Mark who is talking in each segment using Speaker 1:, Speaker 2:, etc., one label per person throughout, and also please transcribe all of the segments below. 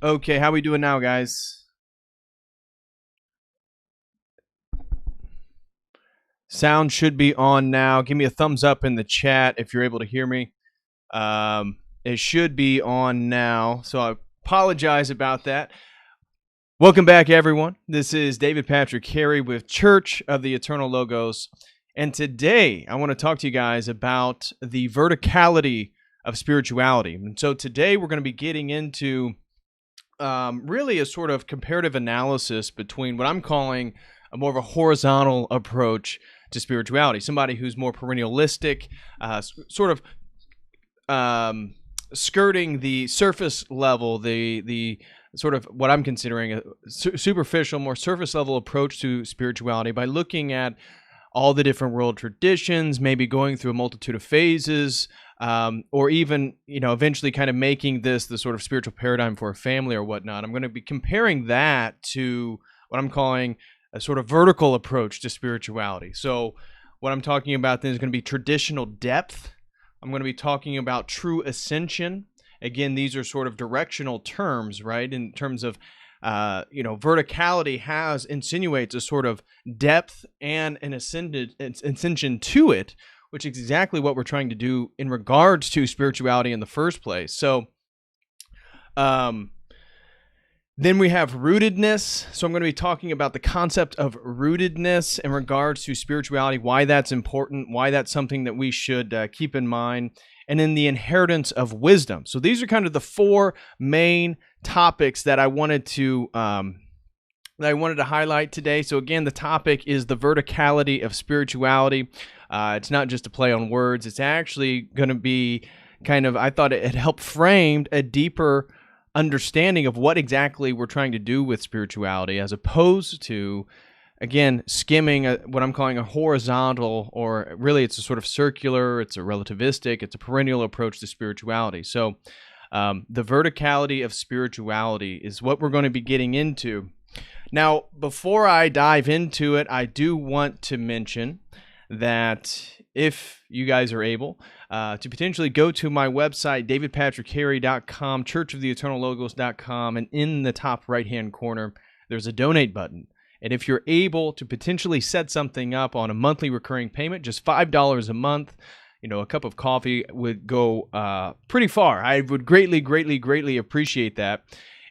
Speaker 1: Okay, how we doing now, guys? Sound should be on now. Give me a thumbs up in the chat if you're able to hear me. It should be on now, so I apologize about that. Welcome back, everyone. This is David Patrick Carey with Church of the Eternal Logos, and today I want to talk to you guys about the verticality of spirituality. And so today we're going to be getting into really a sort of comparative analysis between what I'm calling a more of a horizontal approach to spirituality. Somebody who's more perennialistic, sort of skirting the surface level, the sort of what I'm considering a superficial, more surface level approach to spirituality by looking at all the different world traditions, maybe going through a multitude of phases, or even, eventually kind of making this the sort of spiritual paradigm for a family or whatnot. I'm going to be comparing that to what I'm calling a sort of vertical approach to spirituality. So what I'm talking about then is going to be traditional depth. I'm going to be talking about true ascension. Again, these are sort of directional terms, right? In terms of, verticality insinuates a sort of depth and an ascension to it, which is exactly what we're trying to do in regards to spirituality in the first place. So, then we have rootedness. So I'm going to be talking about the concept of rootedness in regards to spirituality, why that's important, why that's something that we should keep in mind, and then the inheritance of wisdom. So these are kind of the four main topics that I wanted to highlight today. So again, the topic is the verticality of spirituality. It's not just a play on words. It's actually going to be I thought it helped frame a deeper understanding of what exactly we're trying to do with spirituality, as opposed to, again, skimming what I'm calling a horizontal, or really it's a sort of circular, it's a relativistic, it's a perennial approach to spirituality. So the verticality of spirituality is what we're going to be getting into. Now, before I dive into it, I do want to mention that if you guys are able to potentially go to my website, davidpatrickcarey.com, churchoftheeternallogos.com, and in the top right-hand corner, there's a donate button. And if you're able to potentially set something up on a monthly recurring payment, just $5 a month, a cup of coffee would go pretty far. I would greatly appreciate that.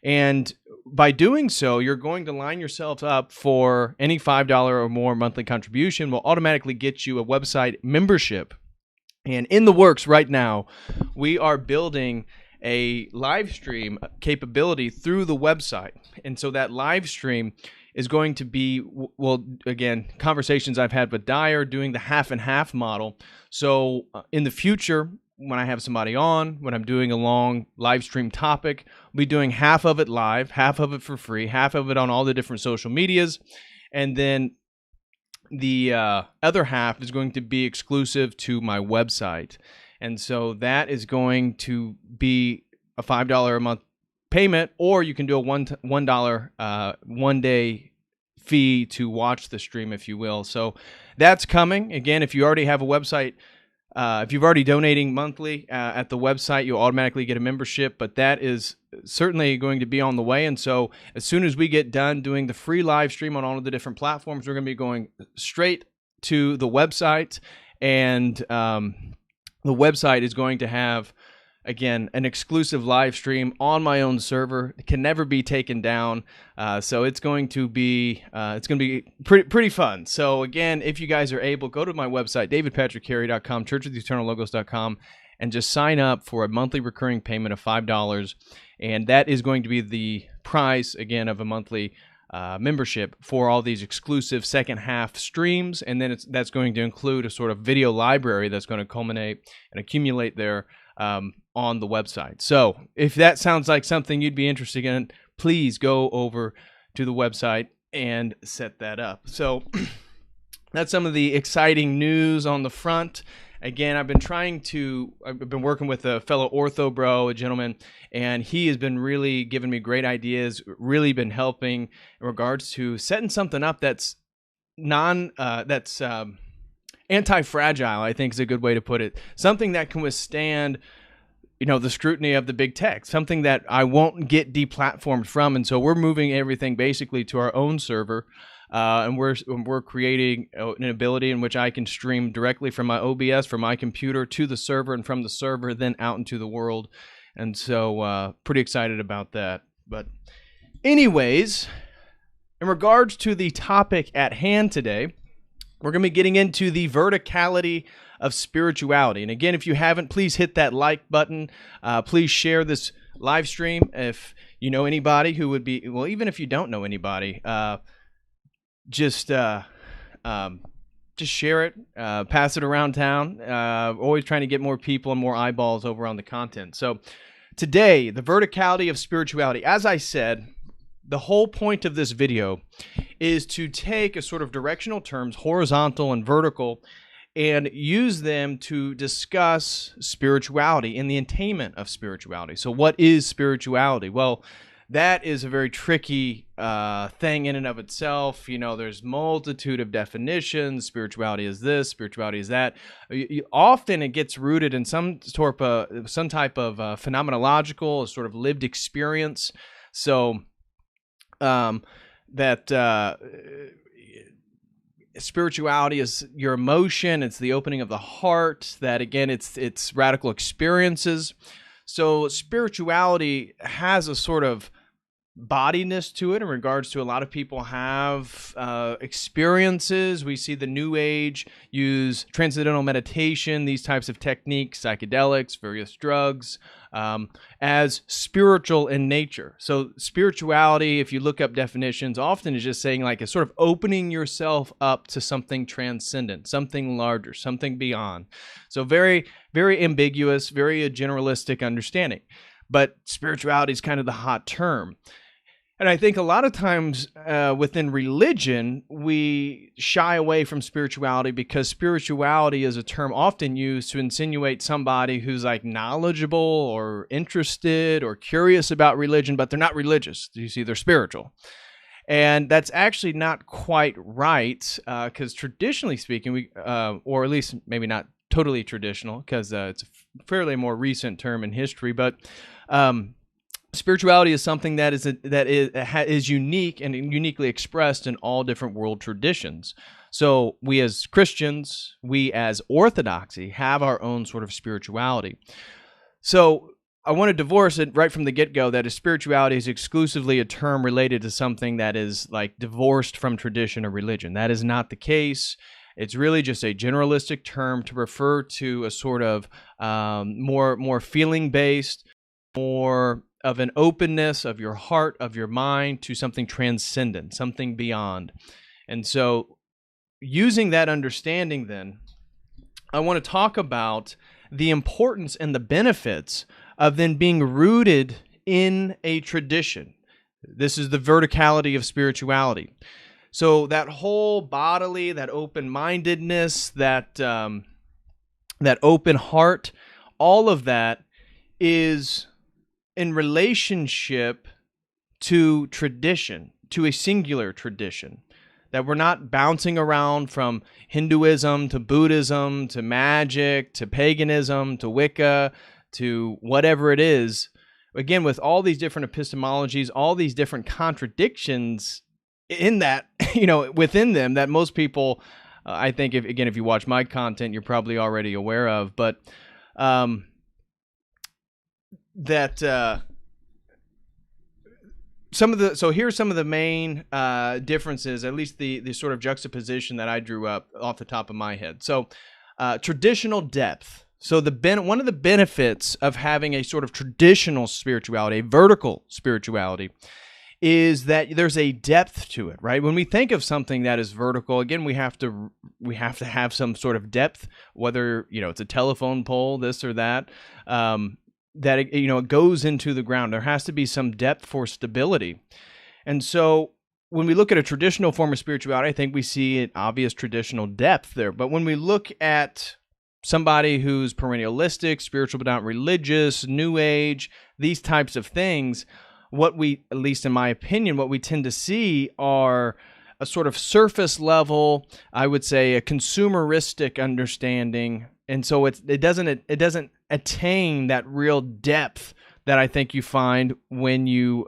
Speaker 1: And by doing so, you're going to line yourself up for any $5 or more monthly contribution will automatically get you a website membership. And in the works right now, we are building a live stream capability through the website. And so that live stream is going to be, again, conversations I've had with Dyer doing the half and half model. So in the future, when I have somebody on, when I'm doing a long live stream topic, I'll be doing half of it live, half of it for free, half of it on all the different social medias. And then the other half is going to be exclusive to my website. And so that is going to be a $5 a month payment, or you can do a $1 one-day fee to watch the stream, if you will. So that's coming. Again, if you already have a website, if you've already donating monthly at the website, you'll automatically get a membership, but that is certainly going to be on the way. And so as soon as we get done doing the free live stream on all of the different platforms, we're going to be going straight to the website. And the website is going to have, again, an exclusive live stream on my own server. It can never be taken down. So it's going to be pretty fun. So again, if you guys are able, go to my website, davidpatrickcarey.com, churchoftheeternallogos.com, and just sign up for a monthly recurring payment of $5. And that is going to be the price, again, of a monthly membership for all these exclusive second half streams. And then that's going to include a sort of video library that's going to culminate and accumulate there on the website. So if that sounds like something you'd be interested in, please go over to the website and set that up. So that's some of the exciting news on the front. Again, I've been working with a fellow ortho bro, a gentleman, and he has been really giving me great ideas, really been helping in regards to setting something up that's anti-fragile, I think is a good way to put it. Something that can withstand the scrutiny of the big tech, something that I won't get deplatformed from. And so we're moving everything basically to our own server. And we're creating an ability in which I can stream directly from my OBS, from my computer to the server, and from the server then out into the world. And so pretty excited about that. But anyways, in regards to the topic at hand today, we're going to be getting into the verticality of spirituality. And again, if you haven't, please hit that like button. Please share this live stream if you know anybody who would be, well, even if you don't know anybody, just share it, pass it around town. Always trying to get more people and more eyeballs over on the content. So today, the verticality of spirituality. As I said, the whole point of this video is to take a sort of directional terms, horizontal and vertical, and use them to discuss spirituality and the attainment of spirituality. So what is spirituality? Well, that is a very tricky thing in and of itself. There's multitude of definitions. Spirituality is this, spirituality is that. Often it gets rooted in some type of phenomenological, sort of lived experience. So spirituality is your emotion. It's the opening of the heart. That again, it's radical experiences. So spirituality has a sort of bodiness to it in regards to a lot of people have experiences. We see the New Age use transcendental meditation, these types of techniques, psychedelics, various drugs, as spiritual in nature. So spirituality, if you look up definitions, often is just saying like a sort of opening yourself up to something transcendent, something larger, something beyond. So very, very ambiguous, very a generalistic understanding. But spirituality is kind of the hot term. And I think a lot of times within religion, we shy away from spirituality because spirituality is a term often used to insinuate somebody who's like knowledgeable or interested or curious about religion, but they're not religious. You see, they're spiritual. And that's actually not quite right because traditionally speaking, or at least maybe not totally traditional because it's a fairly more recent term in history, but spirituality is something that is unique and uniquely expressed in all different world traditions. So we as Christians, we as Orthodoxy have our own sort of spirituality. So I want to divorce it right from the get-go that spirituality is exclusively a term related to something that is like divorced from tradition or religion. That is not the case. It's really just a generalistic term to refer to a sort of more feeling-based, more of an openness of your heart, of your mind to something transcendent, something beyond. And so using that understanding then, I want to talk about the importance and the benefits of then being rooted in a tradition. This is the verticality of spirituality. So that whole bodily, that open-mindedness, that open heart, all of that is in relationship to tradition, to a singular tradition, that we're not bouncing around from Hinduism to Buddhism to magic to paganism to Wicca to whatever it is. Again, with all these different epistemologies, all these different contradictions in that, within them that most people, I think, if you watch my content, you're probably already aware of, but here's some of the main differences, at least the sort of juxtaposition that I drew up off the top of my head. So traditional depth. So one of the benefits of having a sort of traditional spirituality, a vertical spirituality, is that there's a depth to it, right? When we think of something that is vertical, again, we have to have some sort of depth, whether it's a telephone pole, this or that. That it goes into the ground. There has to be some depth for stability. And so when we look at a traditional form of spirituality, I think we see an obvious traditional depth there. But when we look at somebody who's perennialistic, spiritual but not religious, New Age, these types of things, at least in my opinion, what we tend to see are a sort of surface level, I would say a consumeristic understanding. And so it doesn't attain that real depth that I think you find when you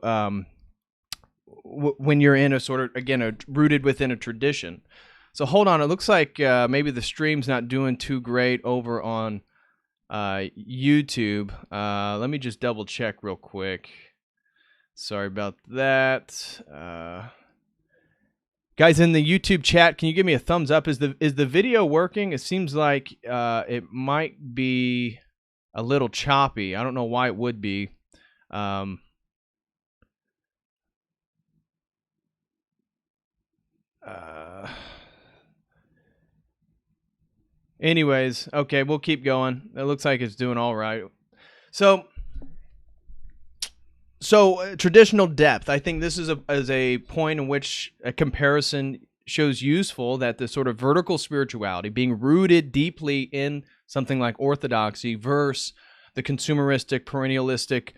Speaker 1: when you're in a sort of, again, rooted within a tradition. So hold on, it looks like maybe the stream's not doing too great over on YouTube. Let me just double check real quick. Sorry about that. Guys in the YouTube chat, can you give me a thumbs up? Is the video working? It seems like it might be a little choppy. I don't know why it would be. Anyways, okay, we'll keep going. It looks like it's doing all right. So traditional depth. I think this is a point in which a comparison shows useful, that the sort of vertical spirituality, being rooted deeply in something like Orthodoxy, versus the consumeristic, perennialistic,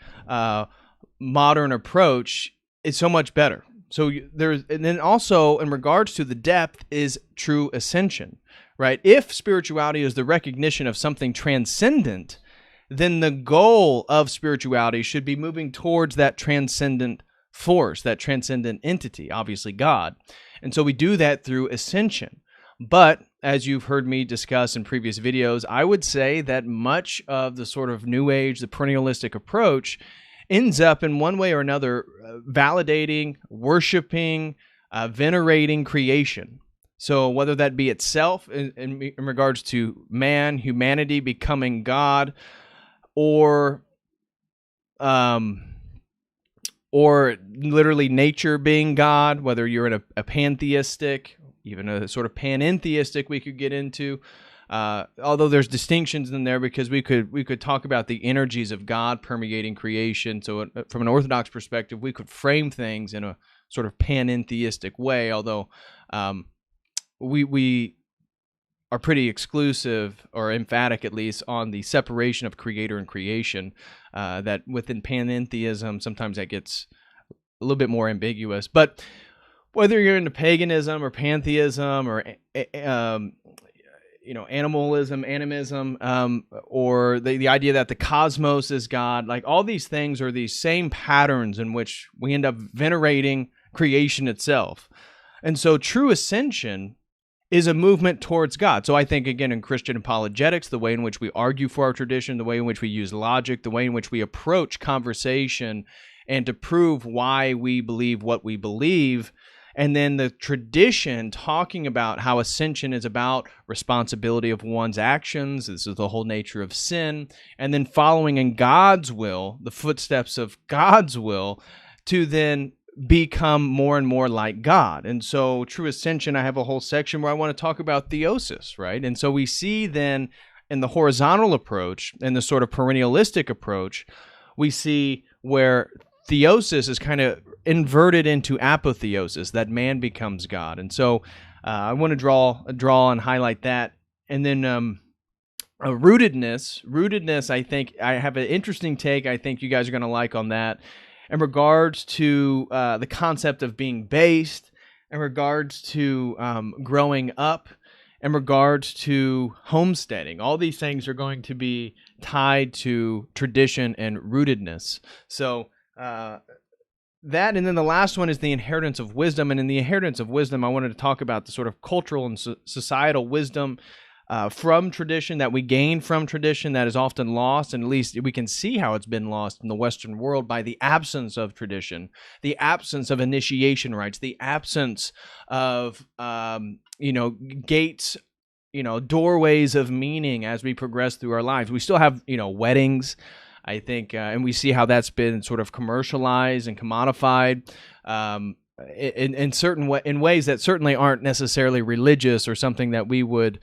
Speaker 1: modern approach, is so much better. So and then also in regards to the depth is true ascension, right? If spirituality is the recognition of something transcendent, then the goal of spirituality should be moving towards that transcendent force, that transcendent entity, obviously God. And so we do that through ascension. But as you've heard me discuss in previous videos, I would say that much of the sort of New Age, the perennialistic approach, ends up in one way or another validating, worshiping, venerating creation. So whether that be itself in regards to man, humanity becoming God, or literally nature being God, whether you're in a pantheistic, even a sort of panentheistic we could get into, although there's distinctions in there, because we could talk about the energies of God permeating creation. So from an Orthodox perspective, we could frame things in a sort of panentheistic way, although we are pretty exclusive, or emphatic at least, on the separation of creator and creation, that within panentheism, sometimes that gets a little bit more ambiguous. But whether you're into paganism or pantheism or animalism, animism, or the idea that the cosmos is God, like all these things are these same patterns in which we end up venerating creation itself. And so true ascension is a movement towards God. So I think, again, in Christian apologetics, the way in which we argue for our tradition, the way in which we use logic, the way in which we approach conversation and to prove why we believe what we believe, and then the tradition talking about how ascension is about responsibility of one's actions. This is the whole nature of sin. And then following in God's will, the footsteps of God's will, to then become more and more like God. And so true ascension, I have a whole section where I want to talk about theosis, right? And so we see then in the horizontal approach and the sort of perennialistic approach, we see where theosis is kind of inverted into apotheosis, that man becomes God. And so I want to draw and highlight that. And then rootedness, I think I have an interesting take I think you guys are going to like on that, in regards to the concept of being based, in regards to growing up, in regards to homesteading. All these things are going to be tied to tradition and rootedness. So that, and then the last one is the inheritance of wisdom. And in the inheritance of wisdom, I wanted to talk about the sort of cultural and societal wisdom from tradition, that we gain from tradition, that is often lost, and at least we can see how it's been lost in the Western world by the absence of tradition, the absence of initiation rites, the absence of gates, doorways of meaning as we progress through our lives. We still have weddings, I think, and we see how that's been sort of commercialized and commodified. In ways that certainly aren't necessarily religious or something that we would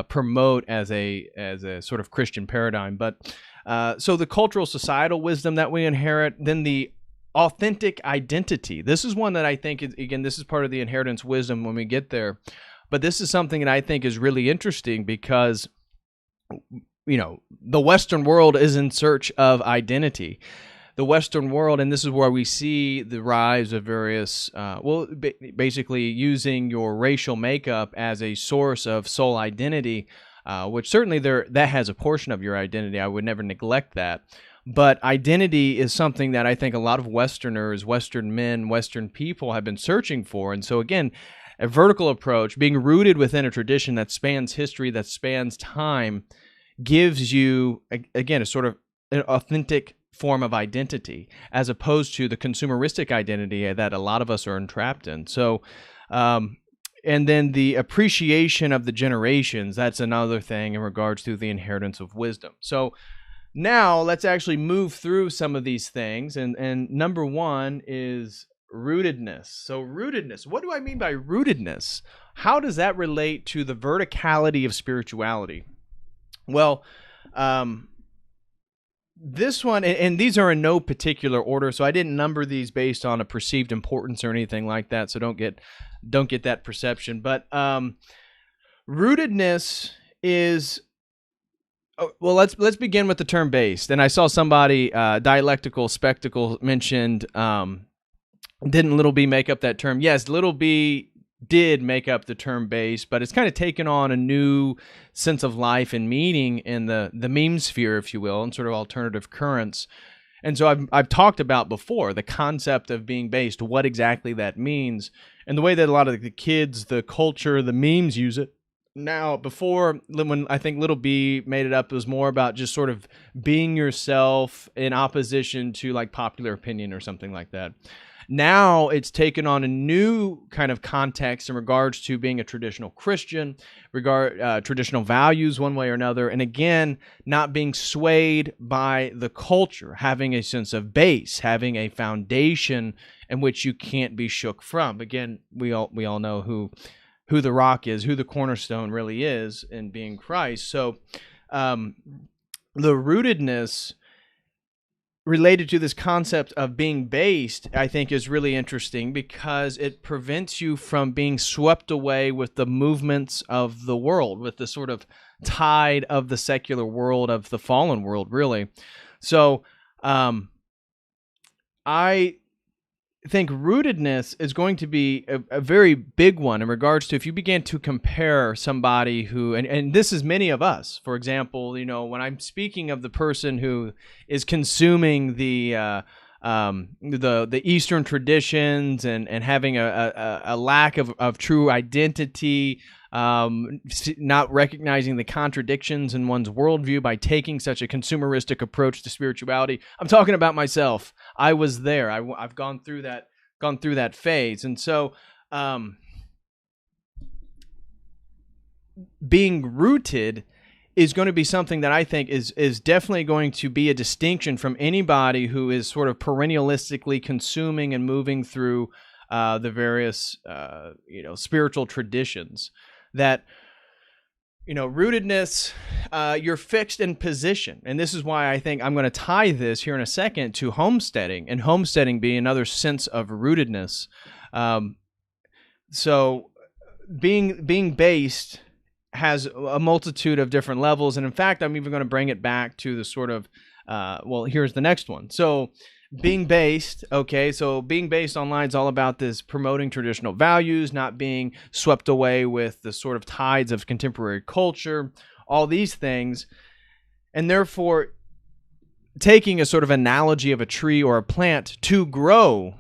Speaker 1: promote as a sort of Christian paradigm. But so the cultural societal wisdom that we inherit, then the authentic identity. This is one that I think is, again, this is part of the inheritance wisdom when we get there. But this is something that I think is really interesting because the Western world is in search of identity. The Western world, and this is where we see the rise of various, basically using your racial makeup as a source of soul identity, which certainly that has a portion of your identity. I would never neglect that. But identity is something that I think a lot of Westerners, Western men, Western people have been searching for. And so again, a vertical approach, being rooted within a tradition that spans history, that spans time, gives you, again, a sort of an authentic form of identity, as opposed to the consumeristic identity that a lot of us are entrapped in. So, and then the appreciation of the generations, that's another thing in regards to the inheritance of wisdom. So now let's actually move through some of these things. And number one is rootedness. So rootedness, what do I mean by rootedness? How does that relate to the verticality of spirituality? Well, this one, and these are in no particular order, so I didn't number these based on a perceived importance or anything like that, so don't get that perception. But rootedness is, well, let's begin with the term based. And I saw somebody, Dialectical Spectacle, mentioned, didn't little b make up that term? Yes, little b did make up the term base, but it's kind of taken on a new sense of life and meaning in the meme sphere, if you will, and sort of alternative currents. And so I've talked about before the concept of being based, what exactly that means, and the way that a lot of the kids, the culture, the memes use it. Now, before, when I think little b made it up, it was more about just sort of being yourself in opposition to like popular opinion or something like that. Now it's taken on a new kind of context in regards to being a traditional Christian, traditional values one way or another, and again, not being swayed by the culture, having a sense of base, having a foundation in which you can't be shook from. Again, we all know who the rock is, who the cornerstone really is in being Christ. So the rootedness related to this concept of being based, I think, is really interesting because it prevents you from being swept away with the movements of the world, with the sort of tide of the secular world, of the fallen world, really. So I think rootedness is going to be a very big one in regards to if you begin to compare somebody who, and this is many of us, for example, you know, when I'm speaking of the person who is consuming the Eastern traditions and having a lack of true identity, not recognizing the contradictions in one's worldview by taking such a consumeristic approach to spirituality. I'm talking about myself. I was there. I've gone through that phase. And so being rooted is going to be something that I think is definitely going to be a distinction from anybody who is sort of perennialistically consuming and moving through the various spiritual traditions. That, you know, rootedness, you're fixed in position. And this is why I think I'm going to tie this here in a second to homesteading, and homesteading being another sense of rootedness. So being based has a multitude of different levels. And in fact, I'm even going to bring it back to the sort of, here's the next one. So being based, okay, so being based online is all about this promoting traditional values, not being swept away with the sort of tides of contemporary culture, all these things. And therefore, taking a sort of analogy of a tree or a plant, to grow,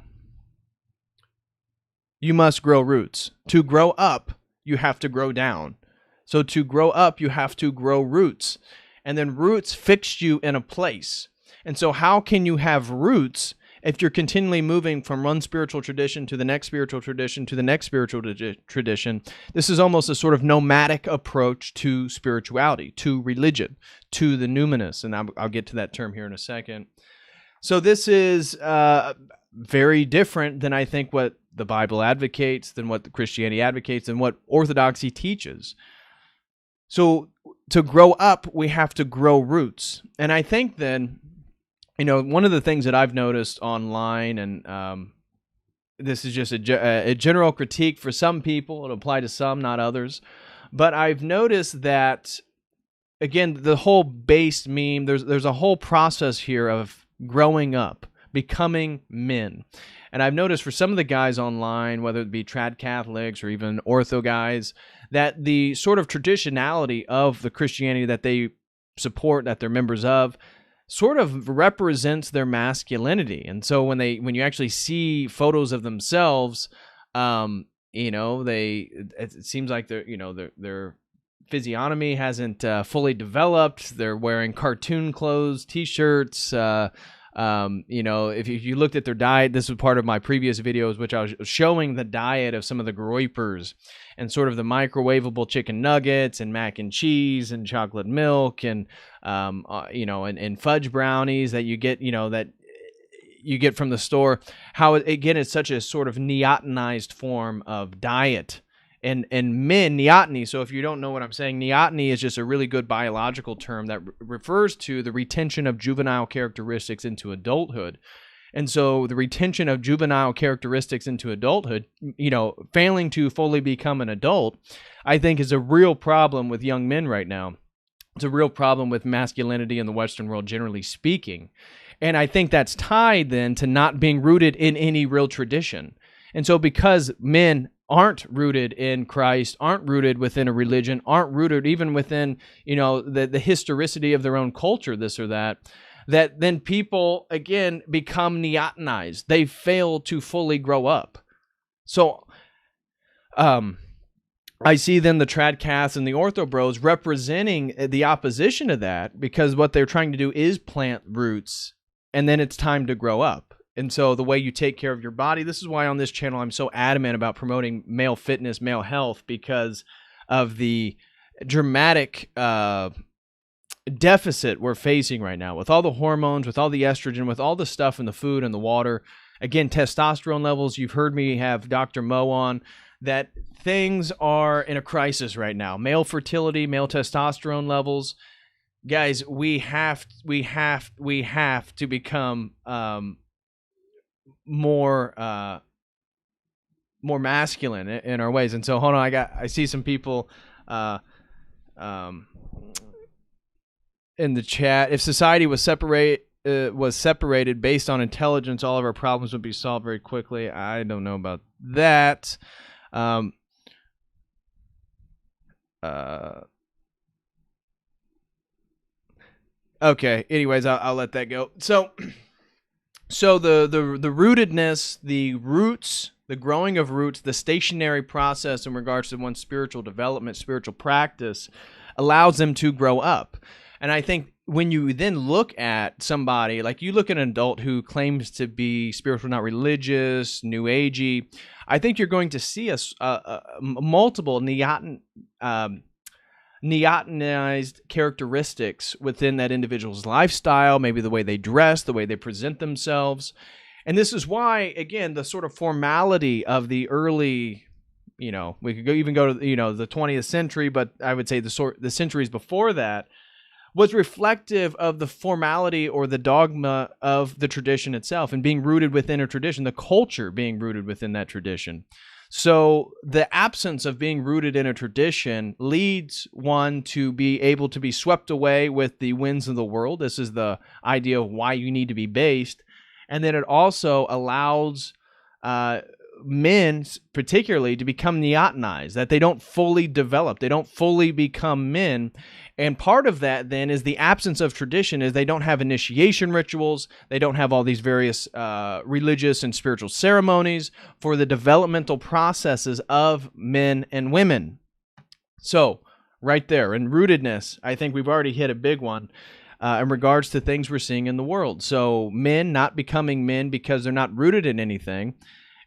Speaker 1: you must grow roots. To grow up, you have to grow down. So to grow up, you have to grow roots. And then roots fix you in a place. And so how can you have roots if you're continually moving from one spiritual tradition to the next spiritual tradition to the next spiritual tradition? This is almost a sort of nomadic approach to spirituality, to religion, to the numinous. And I'll get to that term here in a second. So this is very different than I think what the Bible advocates, than what the Christianity advocates, and what Orthodoxy teaches. So to grow up, we have to grow roots. And I think then, you know, one of the things that I've noticed online, and this is just a general critique for some people, it'll apply to some, not others, but I've noticed that, again, the whole based meme, there's a whole process here of growing up, becoming men. And I've noticed for some of the guys online, whether it be trad Catholics or even ortho guys, that the sort of traditionality of the Christianity that they support, that they're members of, sort of represents their masculinity. And so when you actually see photos of themselves, it seems like their physiognomy hasn't fully developed. They're wearing cartoon clothes, t-shirts. If you looked at their diet, this was part of my previous videos, which I was showing the diet of some of the groypers and sort of the microwavable chicken nuggets and mac and cheese and chocolate milk and and fudge brownies that you get, that you get from the store. How, again, it's such a sort of neotenized form of diet. And men, neoteny, so if you don't know what I'm saying, neoteny is just a really good biological term that refers to the retention of juvenile characteristics into adulthood. And so the retention of juvenile characteristics into adulthood, failing to fully become an adult, I think is a real problem with young men right now. It's a real problem with masculinity in the Western world, generally speaking. And I think that's tied then to not being rooted in any real tradition. And so because men aren't rooted in Christ, aren't rooted within a religion, aren't rooted even within, the historicity of their own culture, this or that then people, again, become neotenized. They fail to fully grow up. So I see then the Tradcasts and the Ortho Bros representing the opposition to that, because what they're trying to do is plant roots, and then it's time to grow up. And so the way you take care of your body, this is why on this channel I'm so adamant about promoting male fitness, male health, because of the dramatic deficit we're facing right now with all the hormones, with all the estrogen, with all the stuff in the food and the water. Again, testosterone levels, you've heard me have Dr. Mo on, that things are in a crisis right now. Male fertility, male testosterone levels. Guys, we have to become more masculine in our ways. And so hold on, I see some people in the chat. If society was separated based on intelligence, all of our problems would be solved very quickly. I don't know about that. Okay, anyways, I'll let that go. So the rootedness, the roots, the growing of roots, the stationary process in regards to one's spiritual development, spiritual practice, allows them to grow up. And I think when you then look at somebody, like you look at an adult who claims to be spiritual, not religious, new agey, I think you're going to see multiple neotenized characteristics within that individual's lifestyle, maybe the way they dress, the way they present themselves. And this is why, again, the sort of formality of the early, we could even go to, the 20th century, but I would say the centuries before that was reflective of the formality or the dogma of the tradition itself and being rooted within a tradition, the culture being rooted within that tradition. So the absence of being rooted in a tradition leads one to be able to be swept away with the winds of the world. This is the idea of why you need to be based. And then it also allows men, particularly, to become neotenized, that they don't fully develop. They don't fully become men. And part of that then is the absence of tradition, is they don't have initiation rituals. They don't have all these various religious and spiritual ceremonies for the developmental processes of men and women. So right there, in rootedness, I think we've already hit a big one in regards to things we're seeing in the world. So men not becoming men because they're not rooted in anything,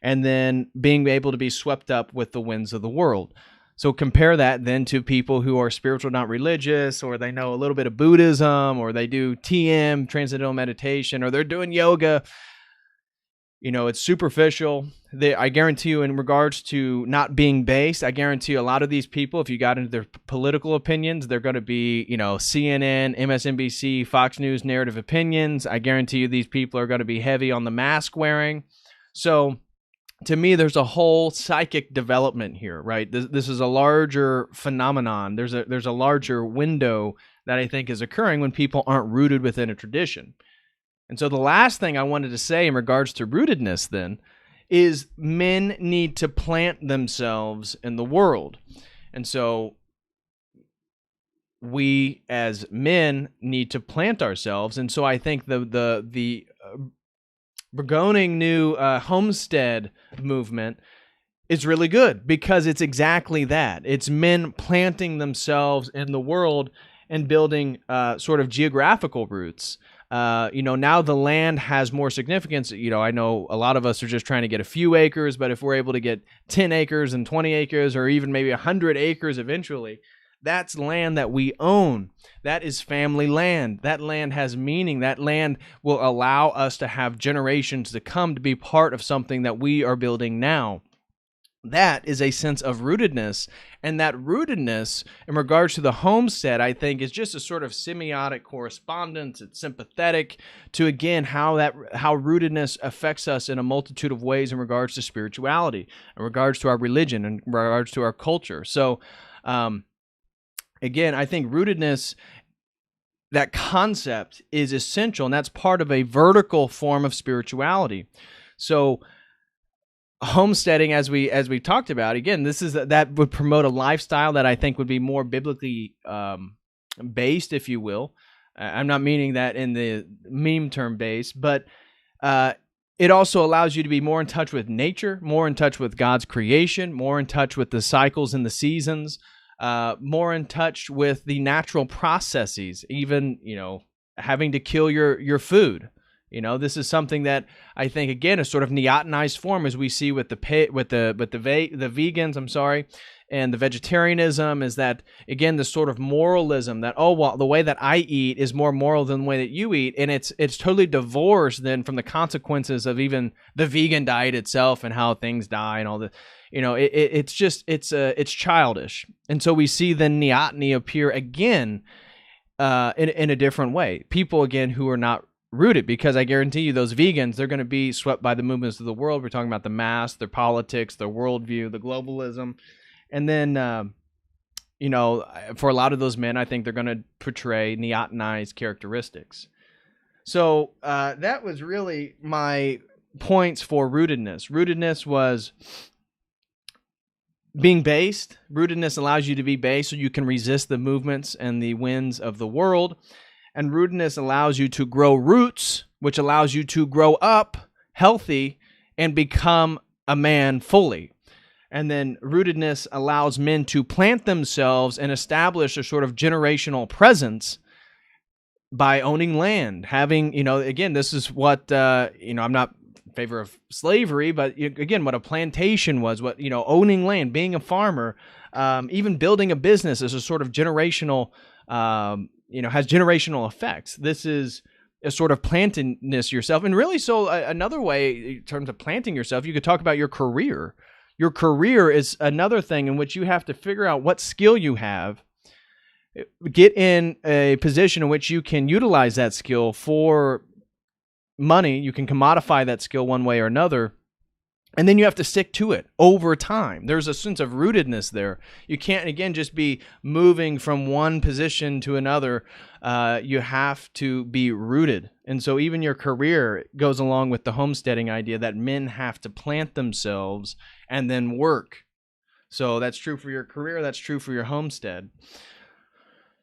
Speaker 1: and then being able to be swept up with the winds of the world. So compare that then to people who are spiritual, not religious, or they know a little bit of Buddhism, or they do TM, transcendental meditation, or they're doing yoga. It's superficial. I guarantee you, in regards to not being based, I guarantee you a lot of these people, if you got into their political opinions, they're going to be, CNN, MSNBC, Fox News narrative opinions. I guarantee you these people are going to be heavy on the mask wearing. So to me, there's a whole psychic development here, right? This is a larger phenomenon. There's a larger window that I think is occurring when people aren't rooted within a tradition. And so the last thing I wanted to say in regards to rootedness then is men need to plant themselves in the world. And so we as men need to plant ourselves. And so I think the begoning new homestead movement is really good, because it's exactly that. It's men planting themselves in the world and building sort of geographical roots. Now the land has more significance. I know a lot of us are just trying to get a few acres, but if we're able to get 10 acres and 20 acres or even maybe 100 acres eventually, that's land that we own. That is family land. That land has meaning. That land will allow us to have generations to come to be part of something that we are building now. That is a sense of rootedness, and that rootedness in regards to the homestead, I think, is just a sort of semiotic correspondence. It's sympathetic to, again, how rootedness affects us in a multitude of ways in regards to spirituality, in regards to our religion, in regards to our culture. So, again, I think rootedness, that concept is essential, and that's part of a vertical form of spirituality. So homesteading, as we talked about, again, that would promote a lifestyle that I think would be more biblically based, if you will. I'm not meaning that in the meme term based, but it also allows you to be more in touch with nature, more in touch with God's creation, more in touch with the cycles and the seasons, more in touch with the natural processes, even, having to kill your food. This is something that I think, again, a sort of neotenized form, as we see with the vegans, and the vegetarianism, is that, again, the sort of moralism that, the way that I eat is more moral than the way that you eat, and it's totally divorced then from the consequences of even the vegan diet itself and how things die and all the, it's childish. And so we see the neoteny appear again in a different way. People, again, who are not rooted, because I guarantee you those vegans, they're going to be swept by the movements of the world. We're talking about the mass, their politics, their worldview, the globalism. And then, for a lot of those men, I think they're going to portray neotenized characteristics. So that was really my points for rootedness. Rootedness was being based. Rootedness allows you to be based so you can resist the movements and the winds of the world. And rootedness allows you to grow roots, which allows you to grow up healthy and become a man fully. And then rootedness allows men to plant themselves and establish a sort of generational presence by owning land. Having, again, this is what, I'm not in favor of slavery, but again, what a plantation was, owning land, being a farmer, even building a business is a sort of generational has generational effects. This is a sort of plantingness yourself. And really, so another way in terms of planting yourself, you could talk about your career. Your career is another thing in which you have to figure out what skill you have, get in a position in which you can utilize that skill for money. You can commodify that skill one way or another. And then you have to stick to it over time. There's a sense of rootedness there. You can't, again, just be moving from one position to another. You have to be rooted. And so even your career goes along with the homesteading idea that men have to plant themselves and then work. So that's true for your career. That's true for your homestead.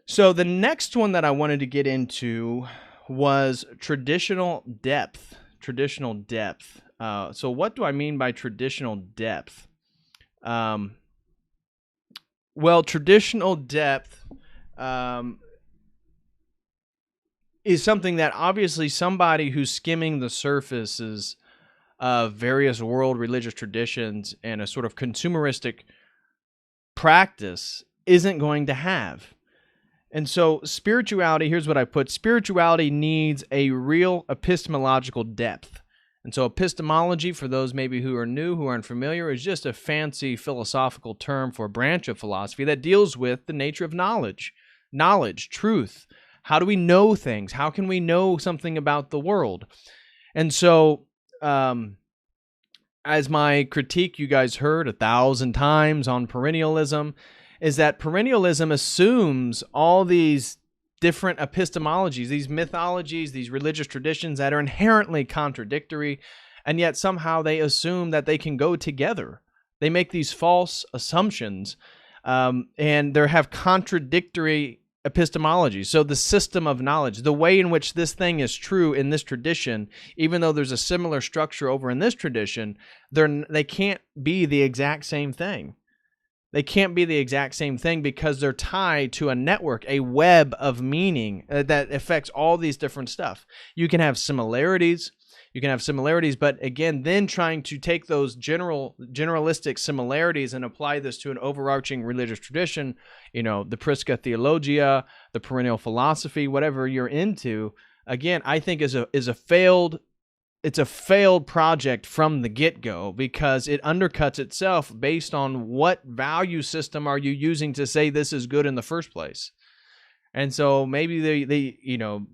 Speaker 1: So the next one that I wanted to get into was traditional depth. Traditional depth. So what do I mean by traditional depth? Traditional depth is something that obviously somebody who's skimming the surfaces of various world religious traditions and a sort of consumeristic practice isn't going to have. And so spirituality, here's what I put, spirituality needs a real epistemological depth. And so epistemology, for those maybe who are new, who aren't familiar, is just a fancy philosophical term for a branch of philosophy that deals with the nature of knowledge, truth. How do we know things? How can we know something about the world? And so, as my critique you guys heard 1,000 times on perennialism, is that perennialism assumes all these different epistemologies, these mythologies, these religious traditions that are inherently contradictory, and yet somehow they assume that they can go together. They make these false assumptions, and they have contradictory epistemology. So the system of knowledge, the way in which this thing is true in this tradition, even though there's a similar structure over in this tradition, they can't be the exact same thing. They can't be the exact same thing because they're tied to a network, a web of meaning that affects all these different stuff. You can have similarities, but again, then trying to take those generalistic similarities and apply this to an overarching religious tradition, the Prisca Theologia, the perennial philosophy, whatever you're into, again, I think is a failed project from the get-go, because it undercuts itself based on what value system are you using to say this is good in the first place. And so maybe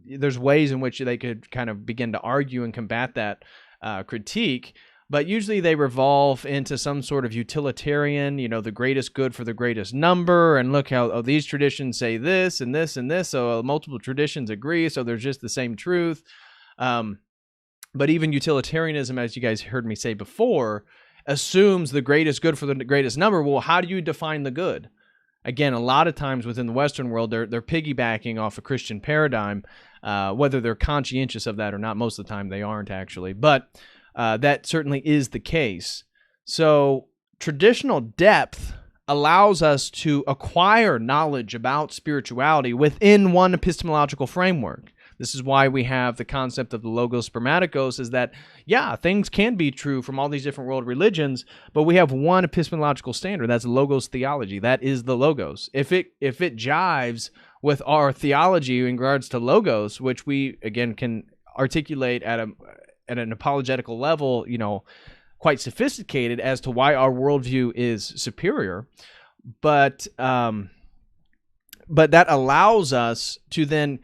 Speaker 1: there's ways in which they could kind of begin to argue and combat that critique, but usually they revolve into some sort of utilitarian, the greatest good for the greatest number, and look how these traditions say this and this and this, so multiple traditions agree, so there's just the same truth. But even utilitarianism, as you guys heard me say before, assumes the greatest good for the greatest number. Well, how do you define the good? Again, a lot of times within the Western world, they're piggybacking off a Christian paradigm, whether they're conscientious of that or not. Most of the time they aren't, actually. But that certainly is the case. So traditional depth allows us to acquire knowledge about spirituality within one epistemological framework. This is why we have the concept of the logos spermaticos, is that, things can be true from all these different world religions, but we have one epistemological standard. That's logos theology. That is the logos. If it jives with our theology in regards to logos, which we, again, can articulate at an apologetical level, quite sophisticated as to why our worldview is superior, but that allows us to then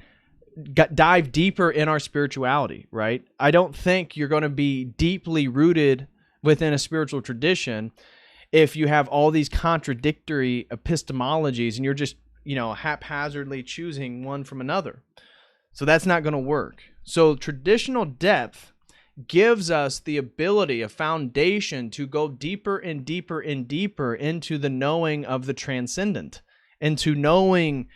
Speaker 1: dive deeper in our spirituality, right? I don't think you're going to be deeply rooted within a spiritual tradition if you have all these contradictory epistemologies and you're just, haphazardly choosing one from another. So that's not going to work. So traditional depth gives us the ability, a foundation to go deeper and deeper and deeper into the knowing of the transcendent, into knowing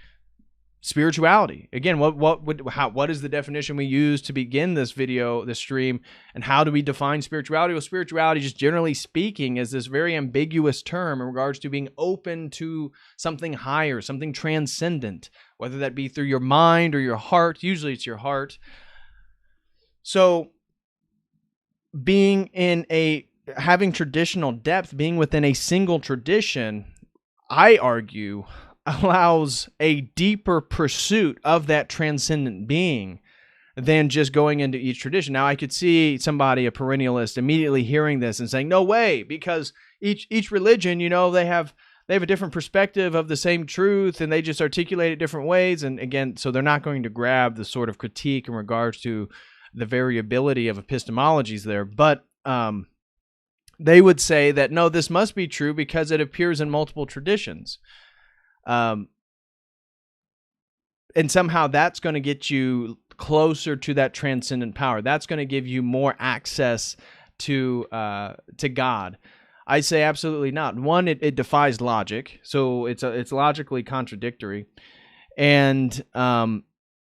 Speaker 1: spirituality. Again, what is the definition we use to begin this video, this stream, and how do we define spirituality? Well, spirituality, just generally speaking, is this very ambiguous term in regards to being open to something higher, something transcendent, whether that be through your mind or your heart. Usually it's your heart. So having traditional depth, being within a single tradition, I argue, allows a deeper pursuit of that transcendent being than just going into each tradition. Now, I could see somebody, a perennialist, immediately hearing this and saying, no way, because each religion, they have a different perspective of the same truth, and they just articulate it different ways. And again, so they're not going to grab the sort of critique in regards to the variability of epistemologies there. But they would say that, no, this must be true because it appears in multiple traditions. And somehow that's going to get you closer to that transcendent power. That's going to give you more access to God. I say absolutely not. One, it defies logic, so it's logically contradictory, and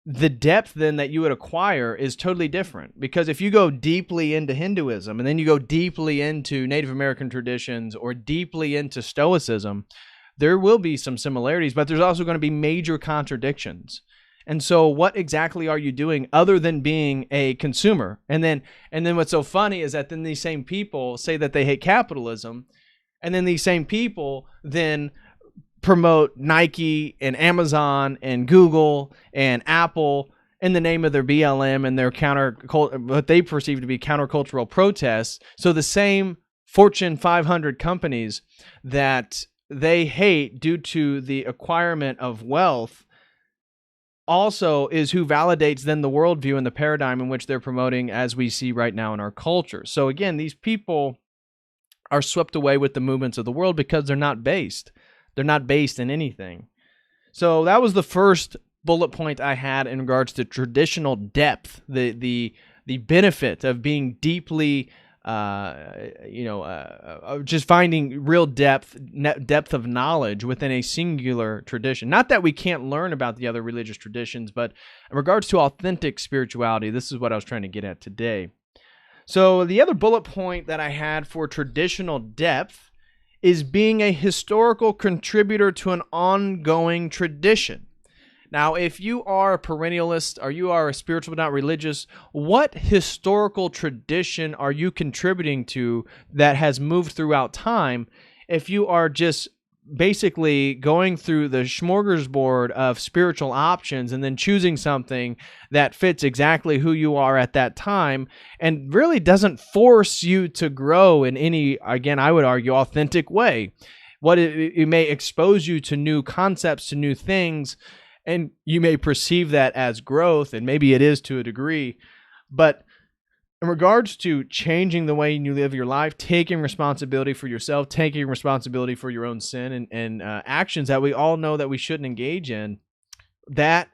Speaker 1: the depth then that you would acquire is totally different, because if you go deeply into Hinduism and then you go deeply into Native American traditions or deeply into Stoicism, there will be some similarities, but there's also going to be major contradictions. And so what exactly are you doing other than being a consumer? And then what's so funny is that then these same people say that they hate capitalism, and then these same people then promote Nike and Amazon and Google and Apple in the name of their BLM and their what they perceive to be countercultural protests. So the same Fortune 500 companies that they hate due to the acquirement of wealth also is who validates then the worldview and the paradigm in which they're promoting, as we see right now in our culture. So again, these people are swept away with the movements of the world because they're not based. They're not based in anything. So that was the first bullet point I had in regards to traditional depth, the benefit of being deeply just finding real depth of knowledge within a singular tradition. Not that we can't learn about the other religious traditions, but in regards to authentic spirituality, this is what I was trying to get at today. So the other bullet point that I had for traditional depth is being a historical contributor to an ongoing tradition. Now, if you are a perennialist or you are a spiritual but not religious, what historical tradition are you contributing to that has moved throughout time if you are just basically going through the smorgasbord of spiritual options and then choosing something that fits exactly who you are at that time and really doesn't force you to grow in any, again, I would argue, authentic way? What it may expose you to new concepts, to new things, and you may perceive that as growth, and maybe it is to a degree. But in regards to changing the way you live your life, taking responsibility for yourself, taking responsibility for your own sin and actions that we all know that we shouldn't engage in, that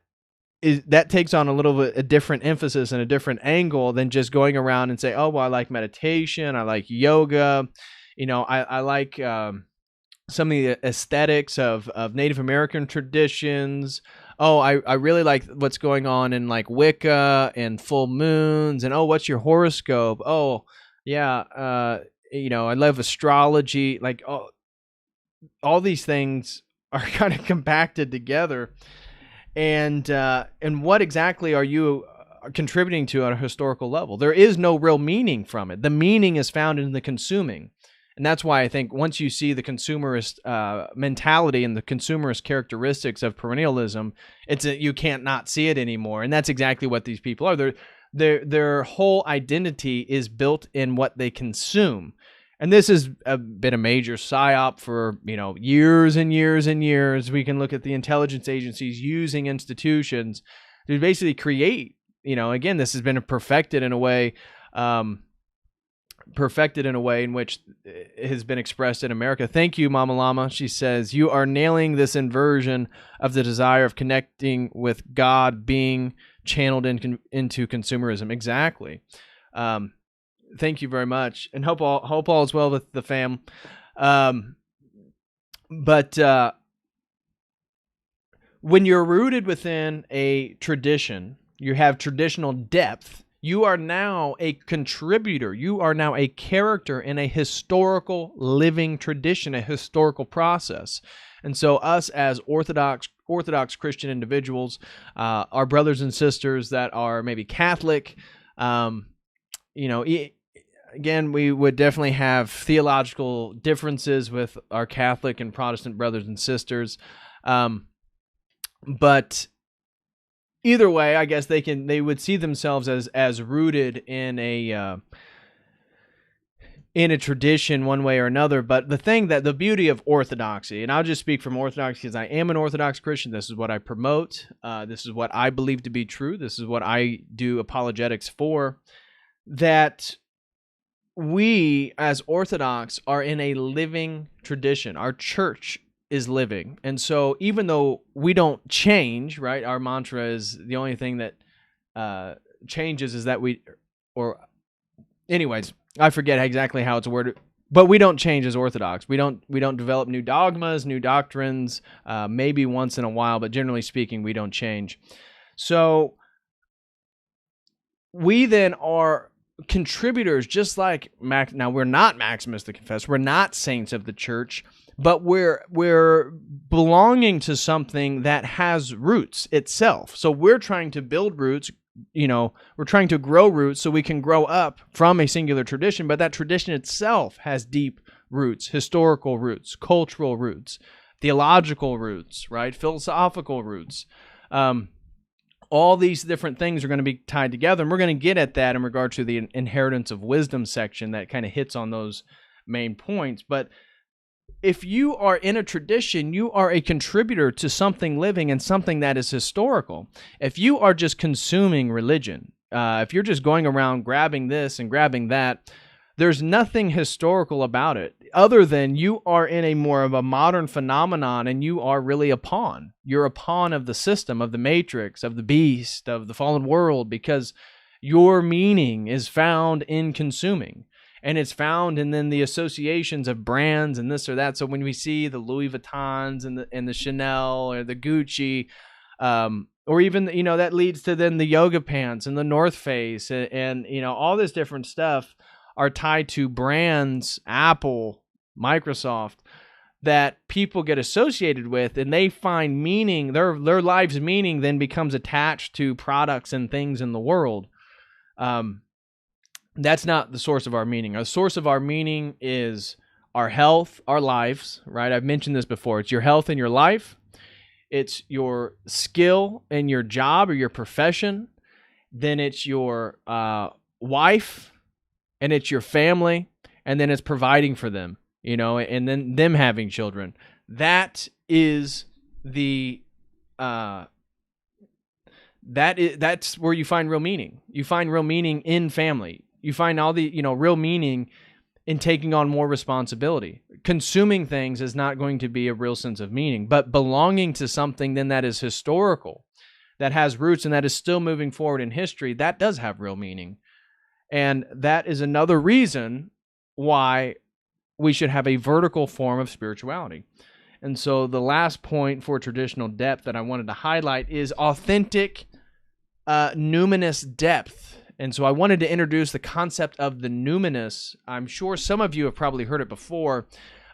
Speaker 1: takes on a little bit a different emphasis and a different angle than just going around and say, oh, well, I like meditation, I like yoga, I like some of the aesthetics of Native American traditions. Oh, I really like what's going on in like Wicca and full moons, and oh, what's your horoscope? Oh, yeah, I love astrology. Like all these things are kind of compacted together, and what exactly are you contributing to on a historical level? There is no real meaning from it. The meaning is found in the consuming. And that's why I think once you see the consumerist mentality and the consumerist characteristics of perennialism, you can't not see it anymore. And that's exactly what these people are. Their whole identity is built in what they consume. And this has been a major psyop for years and years and years. We can look at the intelligence agencies using institutions to basically create. Again, this has been perfected in a way. In which it has been expressed in America. Thank you, Mama Llama. She says, you are nailing this inversion of the desire of connecting with God being channeled into consumerism. Exactly. Thank you very much. And hope all is well with the fam. But when you're rooted within a tradition, you have traditional depth. You are now a contributor. You are now a character in a historical living tradition, a historical process. And so us as Orthodox Christian individuals, our brothers and sisters that are maybe Catholic, again, we would definitely have theological differences with our Catholic and Protestant brothers and sisters. But either way, I guess they would see themselves as rooted in a tradition one way or another. But the beauty of Orthodoxy, and I'll just speak from Orthodoxy because I am an Orthodox Christian. This is what I promote. This is what I believe to be true. This is what I do apologetics for. That we as Orthodox are in a living tradition. Our church is living. And so even though we don't change, right? Our mantra is the only thing that changes is that anyways, I forget exactly how it's worded, but we don't change as Orthodox. We don't develop new dogmas, new doctrines, maybe once in a while, but generally speaking, we don't change. So we then are contributors, just like now we're not Maximus the Confessor, we're not saints of the church, but we're belonging to something that has roots itself. So we're trying to build roots, we're trying to grow roots so we can grow up from a singular tradition, but that tradition itself has deep roots, historical roots, cultural roots, theological roots, right? Philosophical roots. All these different things are going to be tied together, and we're going to get at that in regard to the inheritance of wisdom section that kind of hits on those main points. But if you are in a tradition, you are a contributor to something living and something that is historical. If you are just consuming religion, if you're just going around grabbing this and grabbing that, there's nothing historical about it other than you are in a more of a modern phenomenon and you are really a pawn. You're a pawn of the system, of the matrix, of the beast, of the fallen world, because your meaning is found in consuming. and it's found in then the associations of brands and this or that. So when we see the Louis Vuittons and the Chanel or the Gucci, or even, that leads to then the yoga pants and the North Face and all this different stuff are tied to brands, Apple, Microsoft, that people get associated with, and they find meaning, their life's meaning then becomes attached to products and things in the world. That's not the source of our meaning. Our source of our meaning is our health, our lives, right? I've mentioned this before. It's your health and your life. It's your skill and your job or your profession. Then it's your wife, and it's your family, and then it's providing for them, and then them having children. That is that's where you find real meaning. You find real meaning in family. You find all the, real meaning in taking on more responsibility. Consuming things is not going to be a real sense of meaning, but belonging to something then that is historical, that has roots, and that is still moving forward in history, that does have real meaning. And that is another reason why we should have a vertical form of spirituality. And so the last point for traditional depth that I wanted to highlight is authentic numinous depth. And so I wanted to introduce the concept of the numinous. I'm sure some of you have probably heard it before,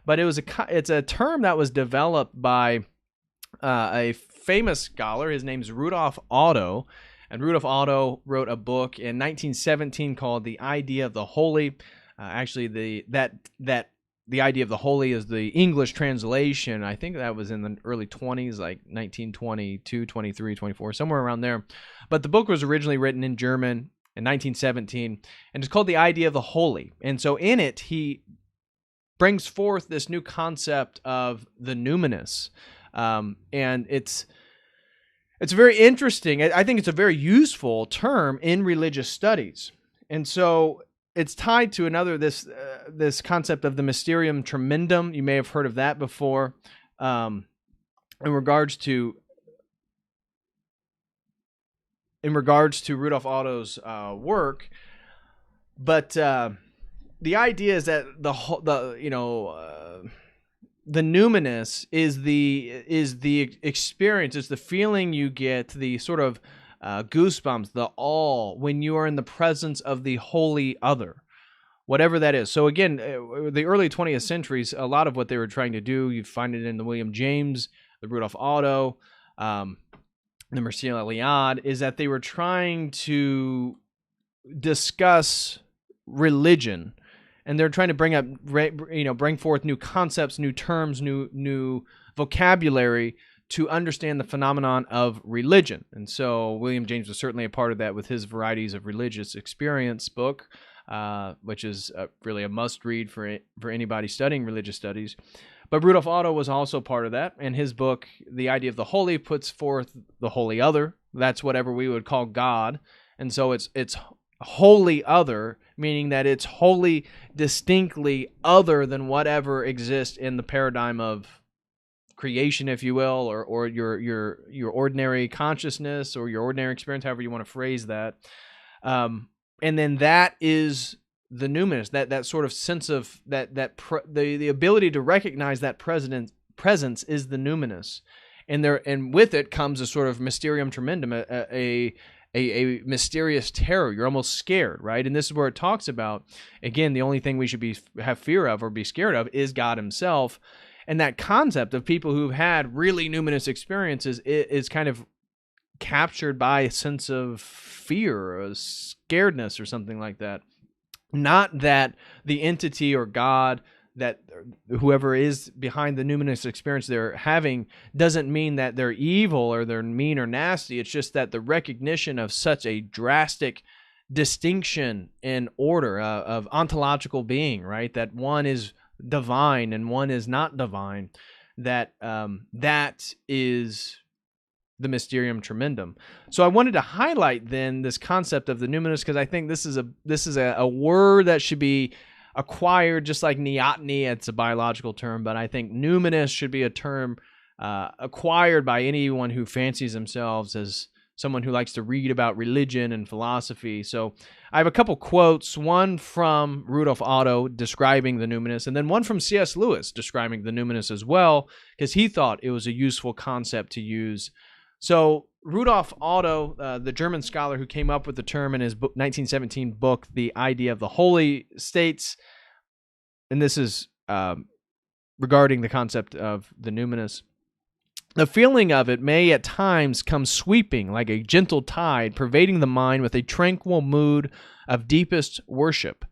Speaker 1: but it's a term that was developed by a famous scholar. His name's Rudolf Otto. And Rudolf Otto wrote a book in 1917 called The Idea of the Holy. Actually, the Idea of the Holy is the English translation. I think that was in the early 20s, like 1922, 23, 24, somewhere around there. But the book was originally written in German in 1917, and it's called The Idea of the Holy. And so in it, he brings forth this new concept of the numinous. And it's very interesting. I think it's a very useful term in religious studies. And so it's tied to this concept of the mysterium tremendum. You may have heard of that before, in regards to Rudolf Otto's work. But the idea is that the numinous is the experience, is the feeling you get, the sort of goosebumps, the awe when you are in the presence of the holy other, whatever that is. So again, the early 20th centuries, a lot of what they were trying to do, you find it in the William James, the Rudolf Otto, the Mircea Eliade, is that they were trying to discuss religion, and they're trying to bring forth new concepts, new terms, new vocabulary to understand the phenomenon of religion. And so William James was certainly a part of that with his Varieties of Religious Experience book, which is really a must-read for anybody studying religious studies. But Rudolf Otto was also part of that, and his book, The Idea of the Holy, puts forth the holy other. That's whatever we would call God. And so it's wholly other, meaning that it's wholly distinctly other than whatever exists in the paradigm of creation, if you will, or your ordinary consciousness or your ordinary experience, however you want to phrase that. And then that is the numinous, that sort of sense of the ability to recognize that presence is the numinous, and with it comes a sort of mysterium tremendum, a mysterious terror. You're almost scared, right? And this is where it talks about, again, the only thing we should have fear of or be scared of is God himself. And that concept of people who've had really numinous experiences is kind of captured by a sense of fear or a scaredness or something like that. Not that the entity or God, that whoever is behind the numinous experience they're having, doesn't mean that they're evil or they're mean or nasty. It's just that the recognition of such a drastic distinction in order of ontological being, right? That one is divine and one is not divine, that is the mysterium tremendum. So I wanted to highlight then this concept of the numinous, because I think this is a word that should be acquired, just like neoteny, it's a biological term, but I think numinous should be a term acquired by anyone who fancies themselves as someone who likes to read about religion and philosophy. So I have a couple quotes, one from Rudolf Otto describing the numinous, and then one from C.S. Lewis describing the numinous as well, because he thought it was a useful concept to use. So Rudolf Otto, the German scholar who came up with the term in his 1917 book, The Idea of the Holy, states, and this is regarding the concept of the numinous, the feeling of it may at times come sweeping like a gentle tide, pervading the mind with a tranquil mood of deepest worship.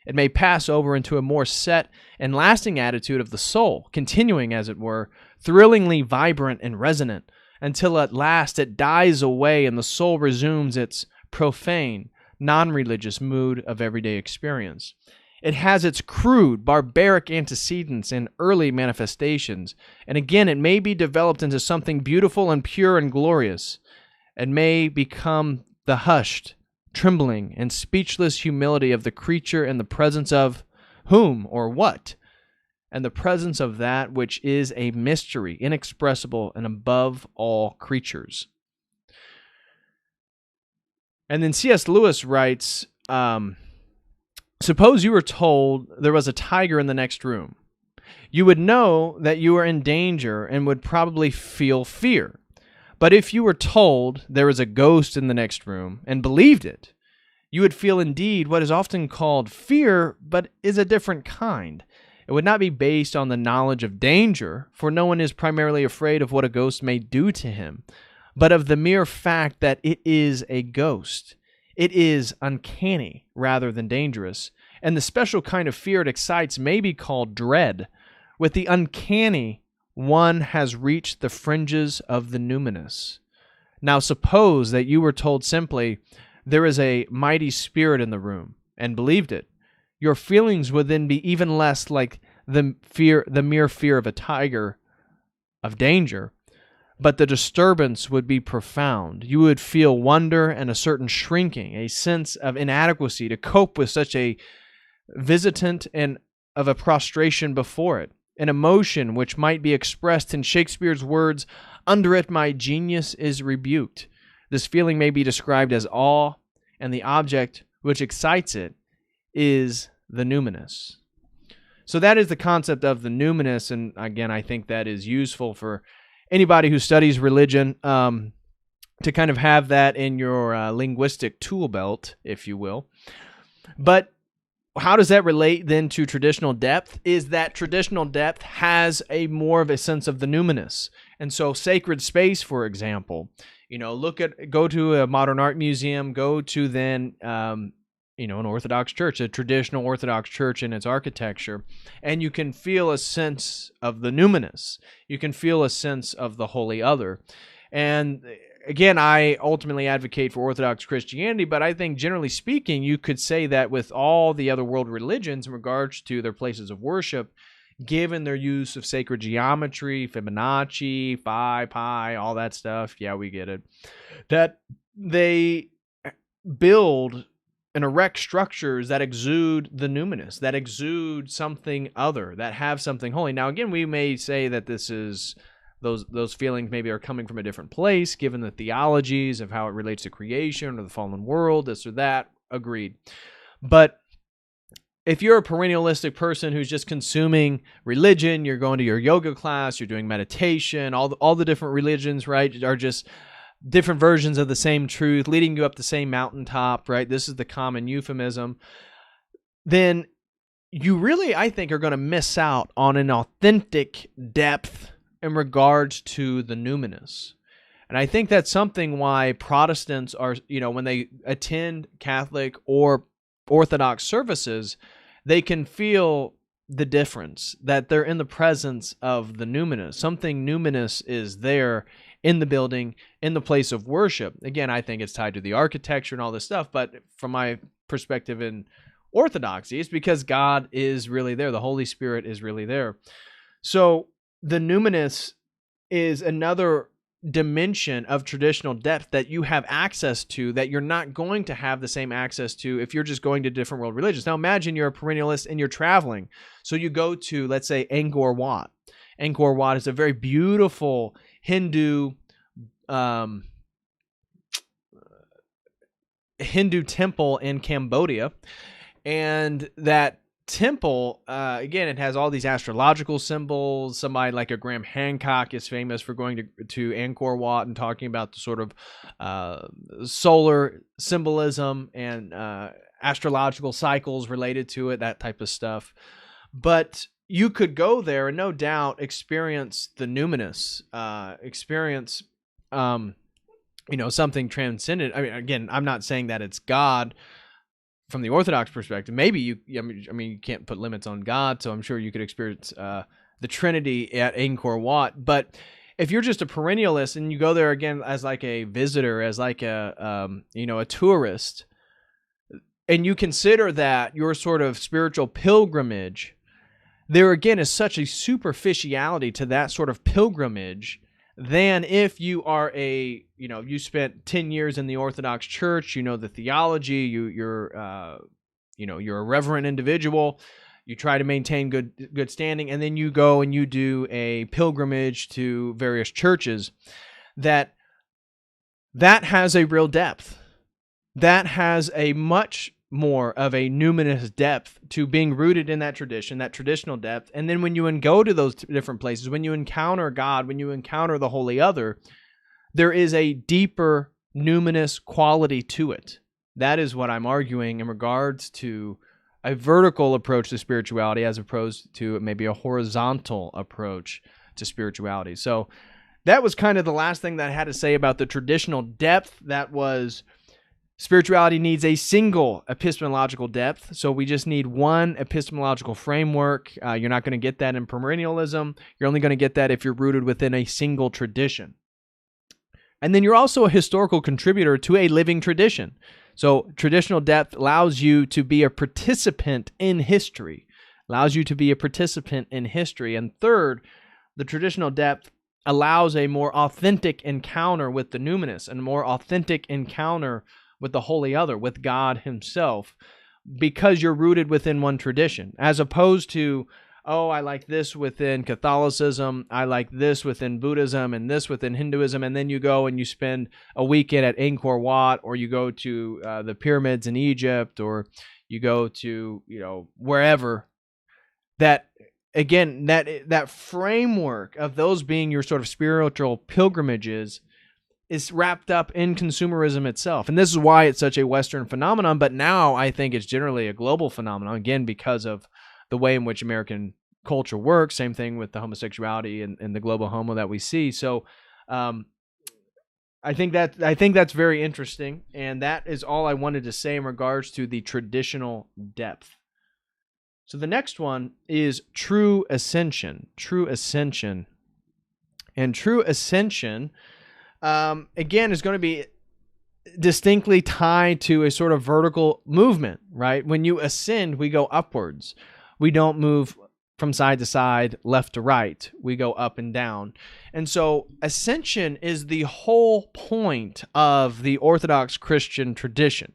Speaker 1: It may pass over into a more set and lasting attitude of the soul, continuing, as it were, thrillingly vibrant and resonant, until at last it dies away and the soul resumes its profane, non-religious mood of everyday experience. It has its crude, barbaric antecedents and early manifestations, and again it may be developed into something beautiful and pure and glorious, and may become the hushed, trembling, and speechless humility of the creature in the presence of whom or what? And the presence of that which is a mystery, inexpressible, and above all creatures. And then C.S. Lewis writes, suppose you were told there was a tiger in the next room. You would know that you were in danger and would probably feel fear. But if you were told there was a ghost in the next room and believed it, you would feel indeed what is often called fear, but is a different kind. It would not be based on the knowledge of danger, for no one is primarily afraid of what a ghost may do to him, but of the mere fact that it is a ghost. It is uncanny rather than dangerous, and the special kind of fear it excites may be called dread. With the uncanny, one has reached the fringes of the numinous. Now suppose that you were told simply, there is a mighty spirit in the room, and believed it. Your feelings would then be even less like the mere fear of a tiger, of danger, but the disturbance would be profound. You would feel wonder and a certain shrinking, a sense of inadequacy to cope with such a visitant and of a prostration before it, an emotion which might be expressed in Shakespeare's words, "Under it my genius is rebuked." This feeling may be described as awe, and the object which excites it is the numinous. So that is the concept of the numinous, and again, I think that is useful for anybody who studies religion to kind of have that in your linguistic tool belt, if you will. But how does that relate then to traditional depth? Is that traditional depth has a more of a sense of the numinous. And so sacred space, for example, go to a modern art museum, go to then an Orthodox church, a traditional Orthodox church in its architecture, and you can feel a sense of the numinous. You can feel a sense of the holy other. And again, I ultimately advocate for Orthodox Christianity, but I think generally speaking, you could say that with all the other world religions in regards to their places of worship, given their use of sacred geometry, Fibonacci, phi, pi, all that stuff, yeah, we get it, that they build and erect structures that exude the numinous, that exude something other, that have something holy. Now, again, we may say that this is those feelings maybe are coming from a different place, given the theologies of how it relates to creation or the fallen world, this or that. Agreed. But if you're a perennialistic person who's just consuming religion, you're going to your yoga class, you're doing meditation, all the different religions, right, are just different versions of the same truth, leading you up the same mountaintop, right? This is the common euphemism. Then you really, I think, are going to miss out on an authentic depth in regards to the numinous. And I think that's something why Protestants are, when they attend Catholic or Orthodox services, they can feel the difference, that they're in the presence of the numinous. Something numinous is there in the building, in the place of worship. Again, I think it's tied to the architecture and all this stuff, but from my perspective in Orthodoxy, it's because God is really there. The Holy Spirit is really there. So the numinous is another dimension of traditional depth that you have access to that you're not going to have the same access to if you're just going to different world religions. Now imagine you're a perennialist and you're traveling. So you go to, let's say, Angkor Wat. Angkor Wat is a very beautiful Hindu Hindu temple in Cambodia, and that temple, again, it has all these astrological symbols. Somebody like a Graham Hancock is famous for going to Angkor Wat and talking about the sort of solar symbolism and astrological cycles related to it, that type of stuff. But you could go there and no doubt experience the numinous, experience, something transcendent. I mean, again, I'm not saying that it's God from the Orthodox perspective. Maybe you can't put limits on God, so I'm sure you could experience the Trinity at Angkor Wat. But if you're just a perennialist and you go there again as like a visitor, as like a tourist, and you consider that your sort of spiritual pilgrimage, there again is such a superficiality to that sort of pilgrimage than if you are you spent 10 years in the Orthodox Church, the theology, you're a reverent individual, you try to maintain good standing, and then you go and you do a pilgrimage to various churches. That has a real depth. That has a much more of a numinous depth to being rooted in that tradition, that traditional depth. And then when you go to those different places, when you encounter God, when you encounter the Holy Other, there is a deeper numinous quality to it. That is what I'm arguing in regards to a vertical approach to spirituality as opposed to maybe a horizontal approach to spirituality. So that was kind of the last thing that I had to say about the traditional depth. That was spirituality needs a single epistemological depth, so we just need one epistemological framework. You're not going to get that in perennialism. You're only going to get that if you're rooted within a single tradition. And then you're also a historical contributor to a living tradition. So traditional depth allows you to be a participant in history, And third, the traditional depth allows a more authentic encounter with the numinous and a more authentic encounter with the Holy Other, with God himself, because you're rooted within one tradition, as opposed to, I like this within Catholicism, I like this within Buddhism, and this within Hinduism, and then you go and you spend a weekend at Angkor Wat, or you go to the pyramids in Egypt, or you go to, wherever. That, again, that framework of those being your sort of spiritual pilgrimages is wrapped up in consumerism itself. And this is why it's such a Western phenomenon, but now I think it's generally a global phenomenon, again, because of the way in which American culture works. Same thing with the homosexuality and the global homo that we see. So I think that's very interesting, and that is all I wanted to say in regards to the traditional depth. So the next one is true ascension. And true ascension, again, is going to be distinctly tied to a sort of vertical movement, right? When you ascend, we go upwards. We don't move from side to side, left to right. We go up and down. And so ascension is the whole point of the Orthodox Christian tradition.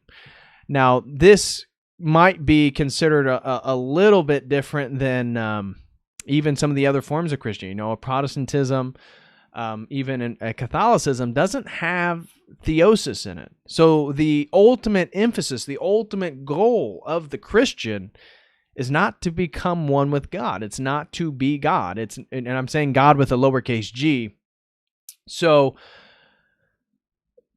Speaker 1: Now, this might be considered a little bit different than even some of the other forms of Christianity. A Protestantism, even in Catholicism, doesn't have theosis in it. So the ultimate emphasis, the ultimate goal of the Christian is not to become one with God. It's not to be God. And I'm saying God with a lowercase g. So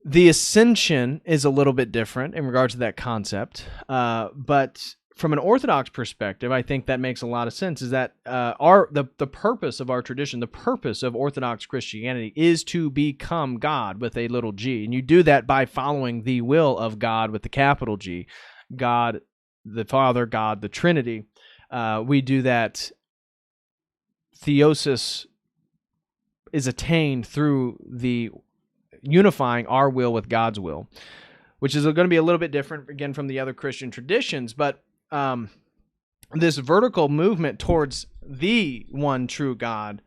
Speaker 1: the ascension is a little bit different in regards to that concept. But from an Orthodox perspective, I think that makes a lot of sense, is that the purpose of our tradition, the purpose of Orthodox Christianity is to become God with a little g. And you do that by following the will of God with the capital G. God the Father, God the Trinity. We do that. Theosis is attained through the unifying our will with God's will, which is going to be a little bit different, again, from the other Christian traditions. But this vertical movement towards the one true God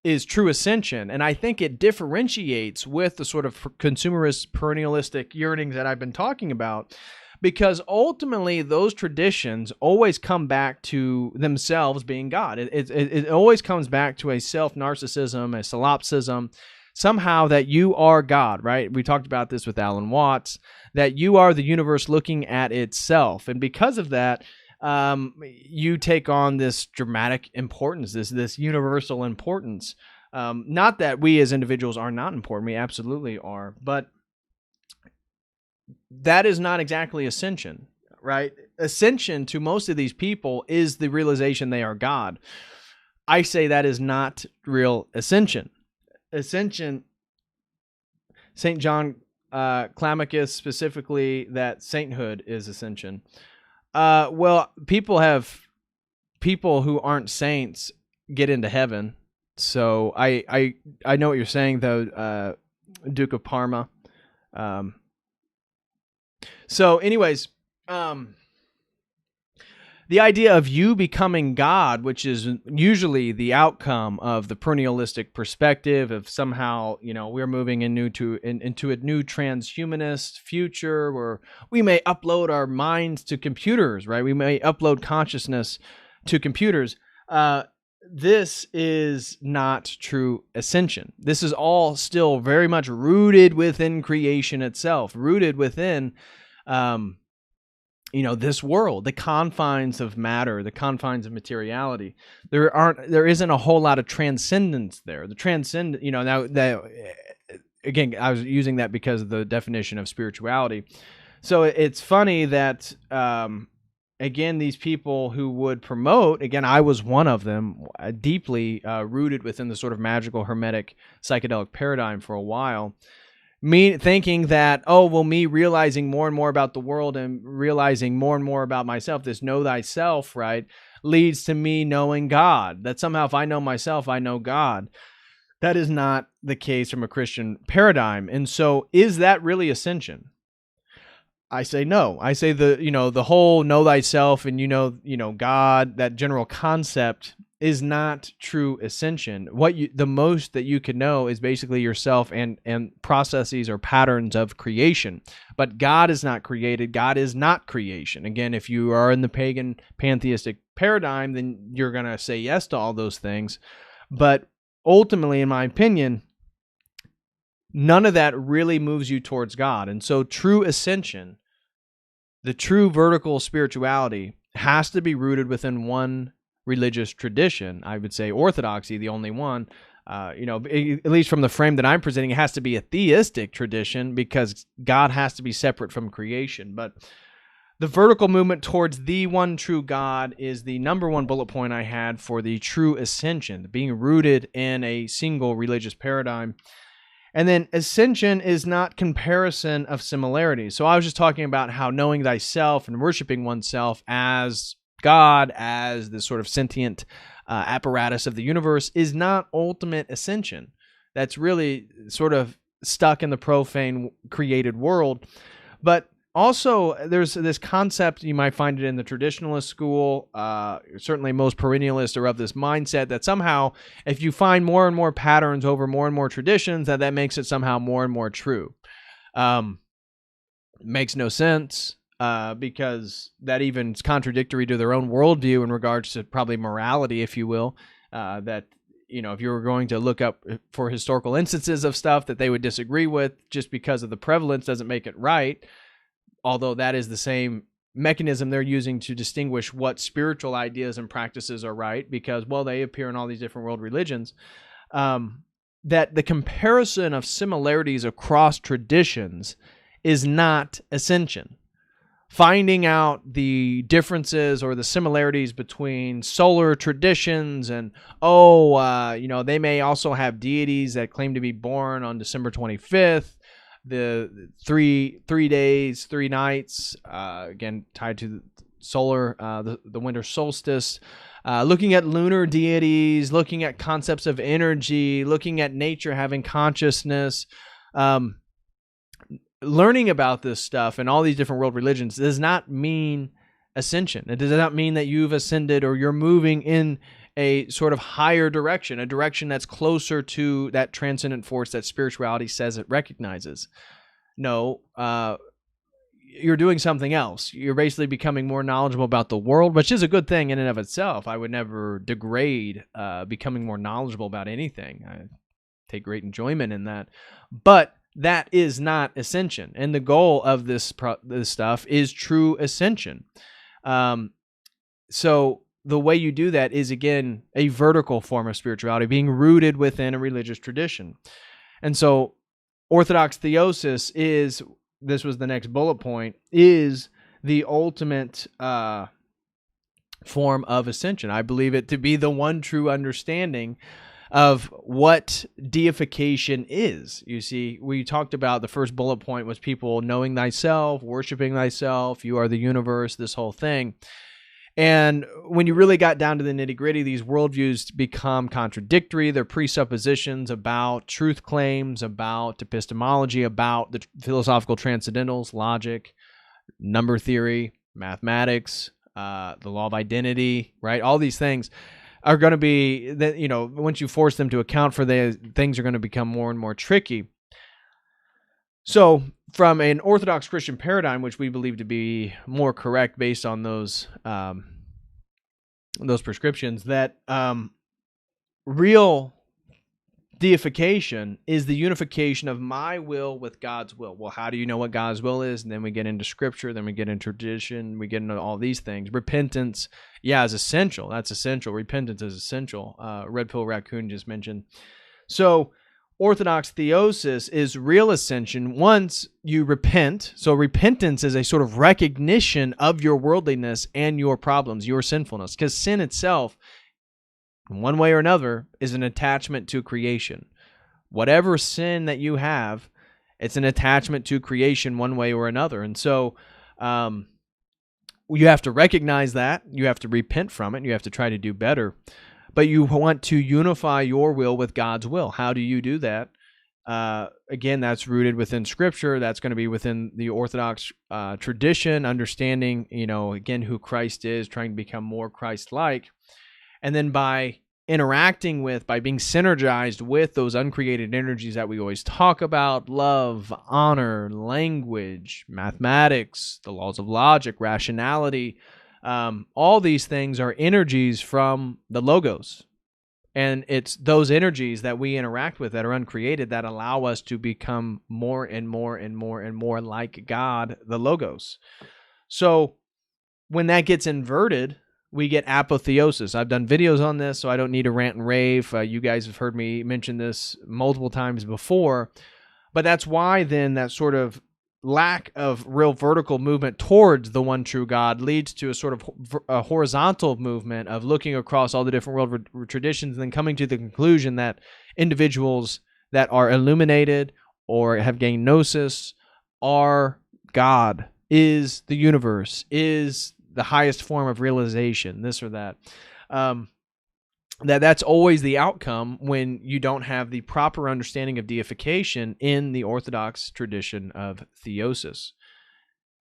Speaker 1: is true ascension. And I think it differentiates with the sort of consumerist, perennialistic yearnings that I've been talking about, because ultimately those traditions always come back to themselves being God. It always comes back to a self-narcissism, a solipsism, somehow that you are God, right? We talked about this with Alan Watts, that you are the universe looking at itself. And because of that, you take on this dramatic importance, this universal importance. Not that we as individuals are not important, we absolutely are, but that is not exactly ascension, right? Ascension to most of these people is the realization they are God. I say that is not real ascension. Ascension, St. John Climacus specifically, that sainthood is ascension. Well, people who aren't saints get into heaven. So I know what you're saying, though, Duke of Parma. So anyways, the idea of you becoming God, which is usually the outcome of the perennialistic perspective of somehow, we're moving into a new transhumanist future where we may upload our minds to computers, right? We may upload consciousness to computers. This is not true ascension. This is all still very much rooted within creation itself, rooted within this world, the confines of matter, the confines of materiality. There isn't a whole lot of transcendence there. The transcend, now that, again, I was using that because of the definition of spirituality. So it's funny that, again, these people who would promote, again, I was one of them, deeply rooted within the sort of magical, hermetic, psychedelic paradigm for a while. Me thinking that, me realizing more and more about the world and realizing more and more about myself, this know thyself, right, leads to me knowing God. That somehow if I know myself, I know God. That is not the case from a Christian paradigm. And so is that really ascension? I say no. I say the whole know thyself and God, that general concept is not true ascension. The most that you can know is basically yourself and processes or patterns of creation. But God is not created. God is not creation. Again, if you are in the pagan pantheistic paradigm, then you're going to say yes to all those things. But ultimately, in my opinion, none of that really moves you towards God. And so true ascension, the true vertical spirituality, has to be rooted within one religious tradition. I would say Orthodoxy, the only one, at least from the frame that I'm presenting, it has to be a theistic tradition because God has to be separate from creation. But the vertical movement towards the one true God is the number one bullet point I had for the true ascension, being rooted in a single religious paradigm. And then ascension is not comparison of similarities. So I was just talking about how knowing thyself and worshiping oneself as God, as the sort of sentient apparatus of the universe, is not ultimate ascension. That's really sort of stuck in the profane created world. But also, there's this concept, you might find it in the traditionalist school, certainly most perennialists are of this mindset that somehow if you find more and more patterns over more and more traditions, that makes it somehow more and more true. Makes no sense. Because that even is contradictory to their own worldview in regards to probably morality, if you will, that, if you were going to look up for historical instances of stuff that they would disagree with, just because of the prevalence doesn't make it right, although that is the same mechanism they're using to distinguish what spiritual ideas and practices are right, because, they appear in all these different world religions, that the comparison of similarities across traditions is not ascension. Finding out the differences or the similarities between solar traditions and, they may also have deities that claim to be born on December 25th, the three days, 3 nights, again, tied to the solar, the winter solstice, looking at lunar deities, looking at concepts of energy, looking at nature having consciousness, learning about this stuff and all these different world religions does not mean ascension. It does not mean that you've ascended or you're moving in a sort of higher direction, a direction that's closer to that transcendent force that spirituality says it recognizes. No, you're doing something else. You're basically becoming more knowledgeable about the world, which is a good thing in and of itself. I would never degrade becoming more knowledgeable about anything. take great enjoyment in that. But that is not ascension. And the goal of this stuff is true ascension. So the way you do that is, again, a vertical form of spirituality, being rooted within a religious tradition. And so Orthodox theosis is, this was the next bullet point, is the ultimate form of ascension. I believe it to be the one true understanding of what deification is. You see, we talked about the first bullet point was people knowing thyself, worshiping thyself, you are the universe, this whole thing. And when you really got down to the nitty-gritty, these worldviews become contradictory. They're presuppositions about truth claims, about epistemology, about the philosophical transcendentals, logic, number theory, mathematics, the law of identity, right? All these things are going to be, that, you know, once you force them to account for the things, are going to become more and more tricky. So from an Orthodox Christian paradigm, which we believe to be more correct based on those prescriptions, that real deification is the unification of my will with God's will. Well, how do you know what God's will is? And then we get into scripture, then we get into tradition, we get into all these things. Repentance, yeah, is essential. That's essential. Repentance is essential. Red Pill Raccoon just mentioned. So Orthodox theosis is real ascension once you repent. So repentance is a sort of recognition of your worldliness and your problems, your sinfulness, because sin itself, in one way or another, is an attachment to creation. Whatever sin that you have, it's an attachment to creation one way or another. And so you have to recognize that. You have to repent from it. And you have to try to do better. But you want to unify your will with God's will. How do you do that? Again, that's rooted within Scripture. That's going to be within the Orthodox tradition, understanding, again, who Christ is, trying to become more Christ-like. And then by interacting with, by being synergized with those uncreated energies that we always talk about, love, honor, language, mathematics, the laws of logic, rationality, all these things are energies from the Logos. And it's those energies that we interact with that are uncreated that allow us to become more and more and more and more like God, the Logos. So when that gets inverted, we get apotheosis. I've done videos on this, so I don't need to rant and rave. You guys have heard me mention this multiple times before. But that's why then that sort of lack of real vertical movement towards the one true God leads to a sort of a horizontal movement of looking across all the different world traditions and then coming to the conclusion that individuals that are illuminated or have gained gnosis are God, is the universe, is the highest form of realization, this or that. That's always the outcome when you don't have the proper understanding of deification in the Orthodox tradition of theosis.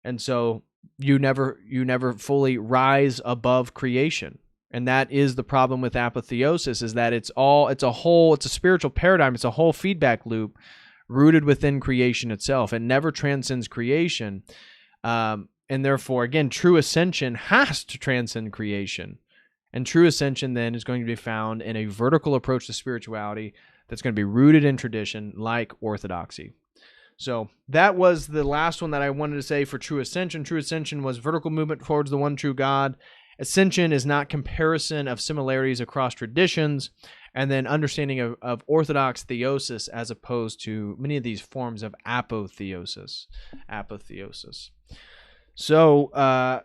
Speaker 1: And so you never fully rise above creation. And that is the problem with apotheosis, is that it's a spiritual paradigm, it's a whole feedback loop rooted within creation itself. It never transcends creation. And therefore, again, true ascension has to transcend creation. And true ascension then is going to be found in a vertical approach to spirituality that's going to be rooted in tradition like Orthodoxy. So that was the last one that I wanted to say for true ascension. True ascension was vertical movement towards the one true God. Ascension is not comparison of similarities across traditions, and then understanding of Orthodox theosis as opposed to many of these forms of apotheosis. So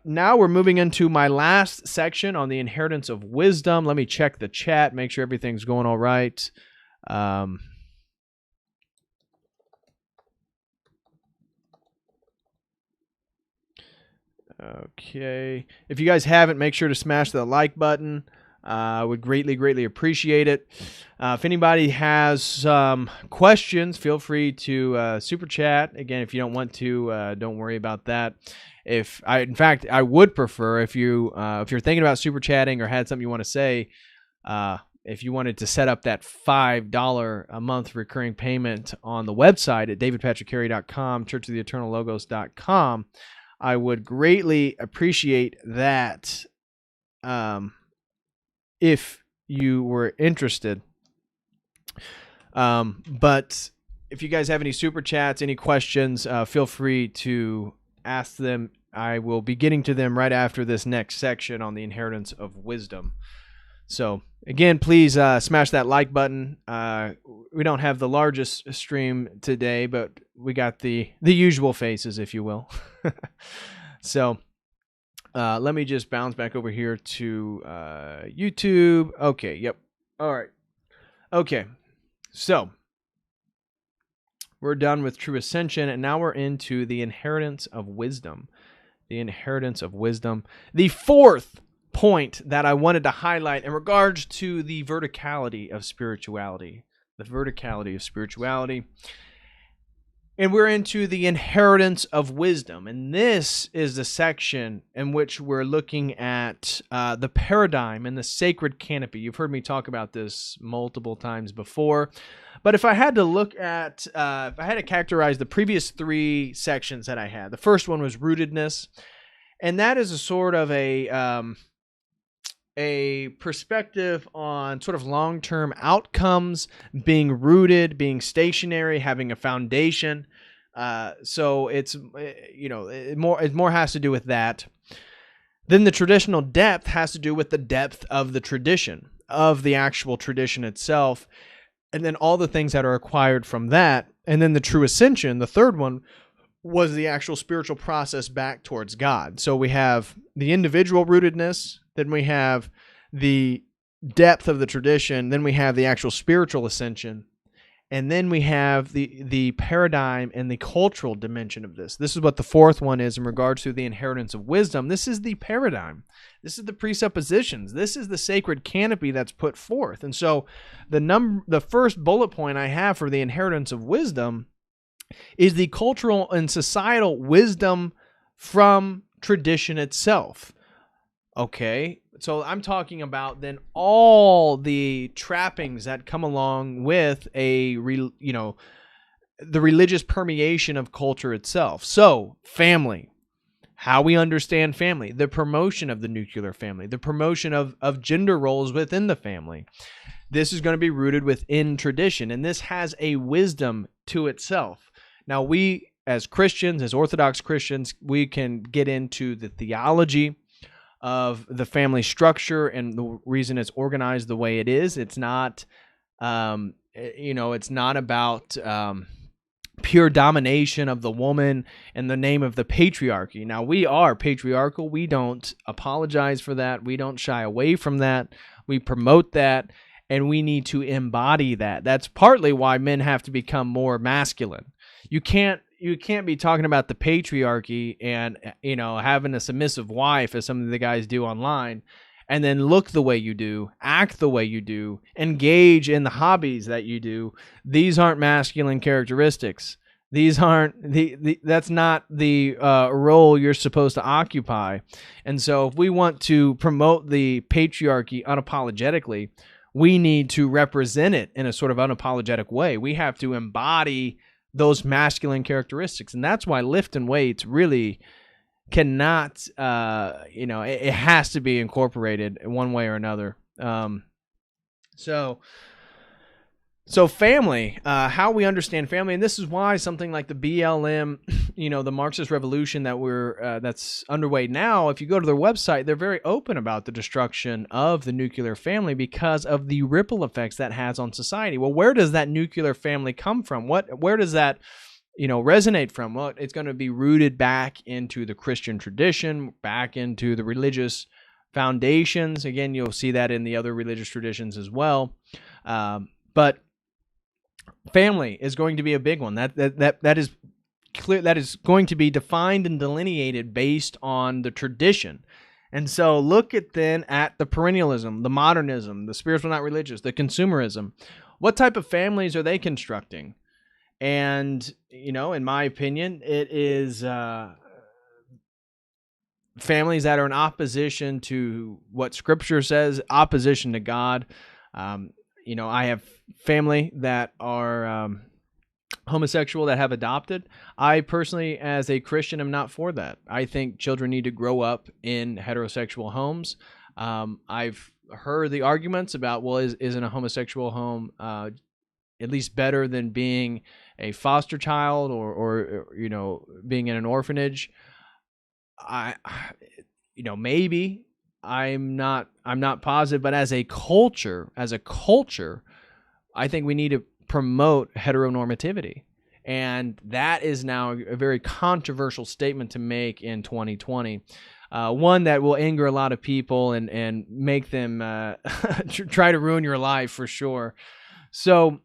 Speaker 1: now we're moving into my last section on the inheritance of wisdom. Let me check the chat, make sure everything's going all right. Okay. If you guys haven't, make sure to smash the like button. I would greatly appreciate it. If anybody has some questions, feel free to super chat. Again, if you don't want to, don't worry about that. In fact, I would prefer if you're thinking about super chatting or had something you want to say, if you wanted to set up that $5 a month recurring payment on the website at davidpatrickcarey.com, churchoftheeternallogos.com, I would greatly appreciate that. If you were interested. But if you guys have any super chats, any questions, feel free to ask them. I will be getting to them right after this next section on the inheritance of wisdom. So again, please smash that like button. We don't have the largest stream today, but we got the usual faces, if you will. So let me just bounce back over here to YouTube. Okay, yep. All right. Okay, so we're done with true ascension, and now we're into the inheritance of wisdom. The inheritance of wisdom. The fourth point that I wanted to highlight in regards to the verticality of spirituality. The verticality of spirituality. And we're into the inheritance of wisdom. And this is the section in which we're looking at the paradigm and the sacred canopy. You've heard me talk about this multiple times before. But if I had to look at, if I had to characterize the previous three sections that I had, the first one was rootedness. And that is a sort of a perspective on sort of long-term outcomes, being rooted, being stationary, having a foundation. So it's, it more has to do with that. Then the traditional depth has to do with the depth of the tradition, of the actual tradition itself, and then all the things that are acquired from that. And then the true ascension, the third one, was the actual spiritual process back towards God. So we have the individual rootedness, then we have the depth of the tradition, then we have the actual spiritual ascension, and then we have the paradigm and the cultural dimension of this. This is what the fourth one is in regards to the inheritance of wisdom. This is the paradigm. This is the presuppositions. This is the sacred canopy that's put forth. And so the first bullet point I have for the inheritance of wisdom is the cultural and societal wisdom from tradition itself. Okay, so I'm talking about then all the trappings that come along with the religious permeation of culture itself. So family, how we understand family, the promotion of the nuclear family, the promotion of gender roles within the family. This is going to be rooted within tradition, and this has a wisdom to itself. Now we, as Christians, as Orthodox Christians, we can get into the theology of the family structure and the reason it's organized the way it is. It's not, it's not about pure domination of the woman in the name of the patriarchy. Now, we are patriarchal. We don't apologize for that. We don't shy away from that. We promote that, and we need to embody that. That's partly why men have to become more masculine. You can't be talking about the patriarchy and, having a submissive wife, as some of the guys do online, and then look the way you do, act the way you do, engage in the hobbies that you do. These aren't masculine characteristics. These aren't that's not the role you're supposed to occupy. And so if we want to promote the patriarchy unapologetically, we need to represent it in a sort of unapologetic way. We have to embody those masculine characteristics. And that's why lifting weights really cannot, it has to be incorporated in one way or another. So family, how we understand family, and this is why something like the BLM, the Marxist revolution that's underway now, if you go to their website, they're very open about the destruction of the nuclear family because of the ripple effects that has on society. Well, where does that nuclear family come from? Where does that, resonate from? Well, it's going to be rooted back into the Christian tradition, back into the religious foundations. Again, you'll see that in the other religious traditions as well. But family is going to be a big one. That is clear. That is going to be defined and delineated based on the tradition. And so look at the perennialism, the modernism, the spiritual not religious, the consumerism. What type of families are they constructing? And, in my opinion, it is families that are in opposition to what Scripture says, opposition to God. I have family that are homosexual that have adopted. I personally, as a Christian, am not for that. I think children need to grow up in heterosexual homes. I've heard the arguments about, well, isn't a homosexual home at least better than being a foster child or being in an orphanage. Maybe I'm not positive, but as a culture, I think we need to promote heteronormativity. And that is now a very controversial statement to make in 2020. One that will anger a lot of people and make them try to ruin your life for sure. So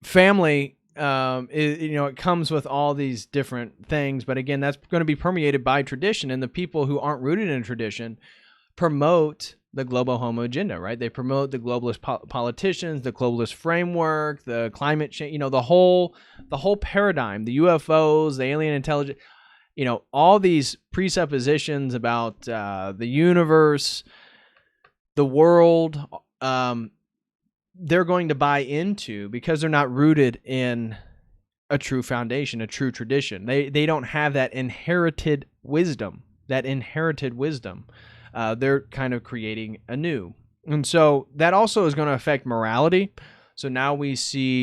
Speaker 1: family, it comes with all these different things, but again, that's going to be permeated by tradition, and the people who aren't rooted in tradition promote the global homo agenda, right? They promote the globalist politicians, the globalist framework, the climate change, the whole paradigm, the UFOs, the alien intelligence, all these presuppositions about the universe, the world, they're going to buy into because they're not rooted in a true foundation, a true tradition. They don't have that inherited wisdom. They're kind of creating anew. And so that also is going to affect morality. So now we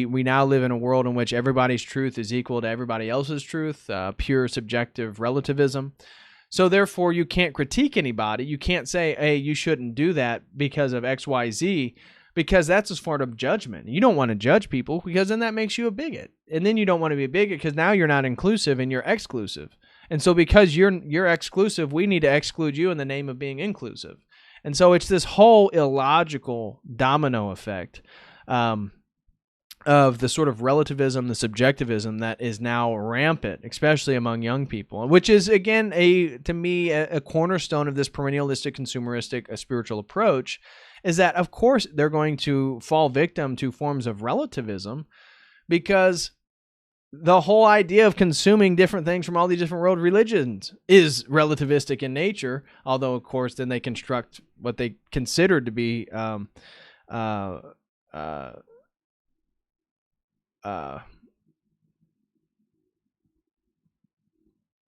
Speaker 1: now live in a world in which everybody's truth is equal to everybody else's truth, pure subjective relativism. So therefore, you can't critique anybody. You can't say, hey, you shouldn't do that because of X, Y, Z, because that's a sort of judgment. You don't want to judge people because then that makes you a bigot. And then you don't want to be a bigot because now you're not inclusive and you're exclusive. And so because you're exclusive, we need to exclude you in the name of being inclusive. And so it's this whole illogical domino effect of the sort of relativism, the subjectivism that is now rampant, especially among young people, which is, again, to me, a cornerstone of this perennialistic, consumeristic, spiritual approach, is that, of course, they're going to fall victim to forms of relativism because the whole idea of consuming different things from all these different world religions is relativistic in nature, although, of course, then they construct what they consider to be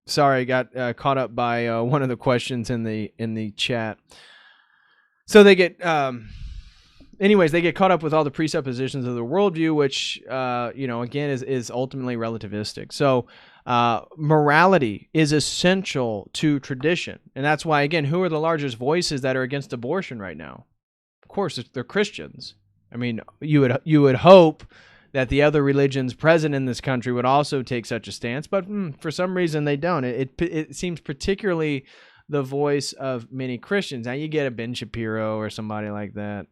Speaker 1: sorry, I got caught up by one of the questions in the chat. So they get they get caught up with all the presuppositions of the worldview, which again is ultimately relativistic. So morality is essential to tradition, and that's why, again, who are the largest voices that are against abortion right now? Of course, they're Christians. I mean, you would hope that the other religions present in this country would also take such a stance, but for some reason they don't. It seems particularly the voice of many Christians. Now you get a Ben Shapiro or somebody like that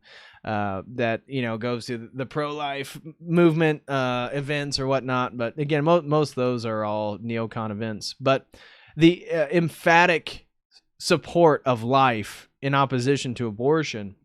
Speaker 1: that goes to the pro-life movement events or whatnot. But again, most of those are all neocon events. But the emphatic support of life in opposition to abortion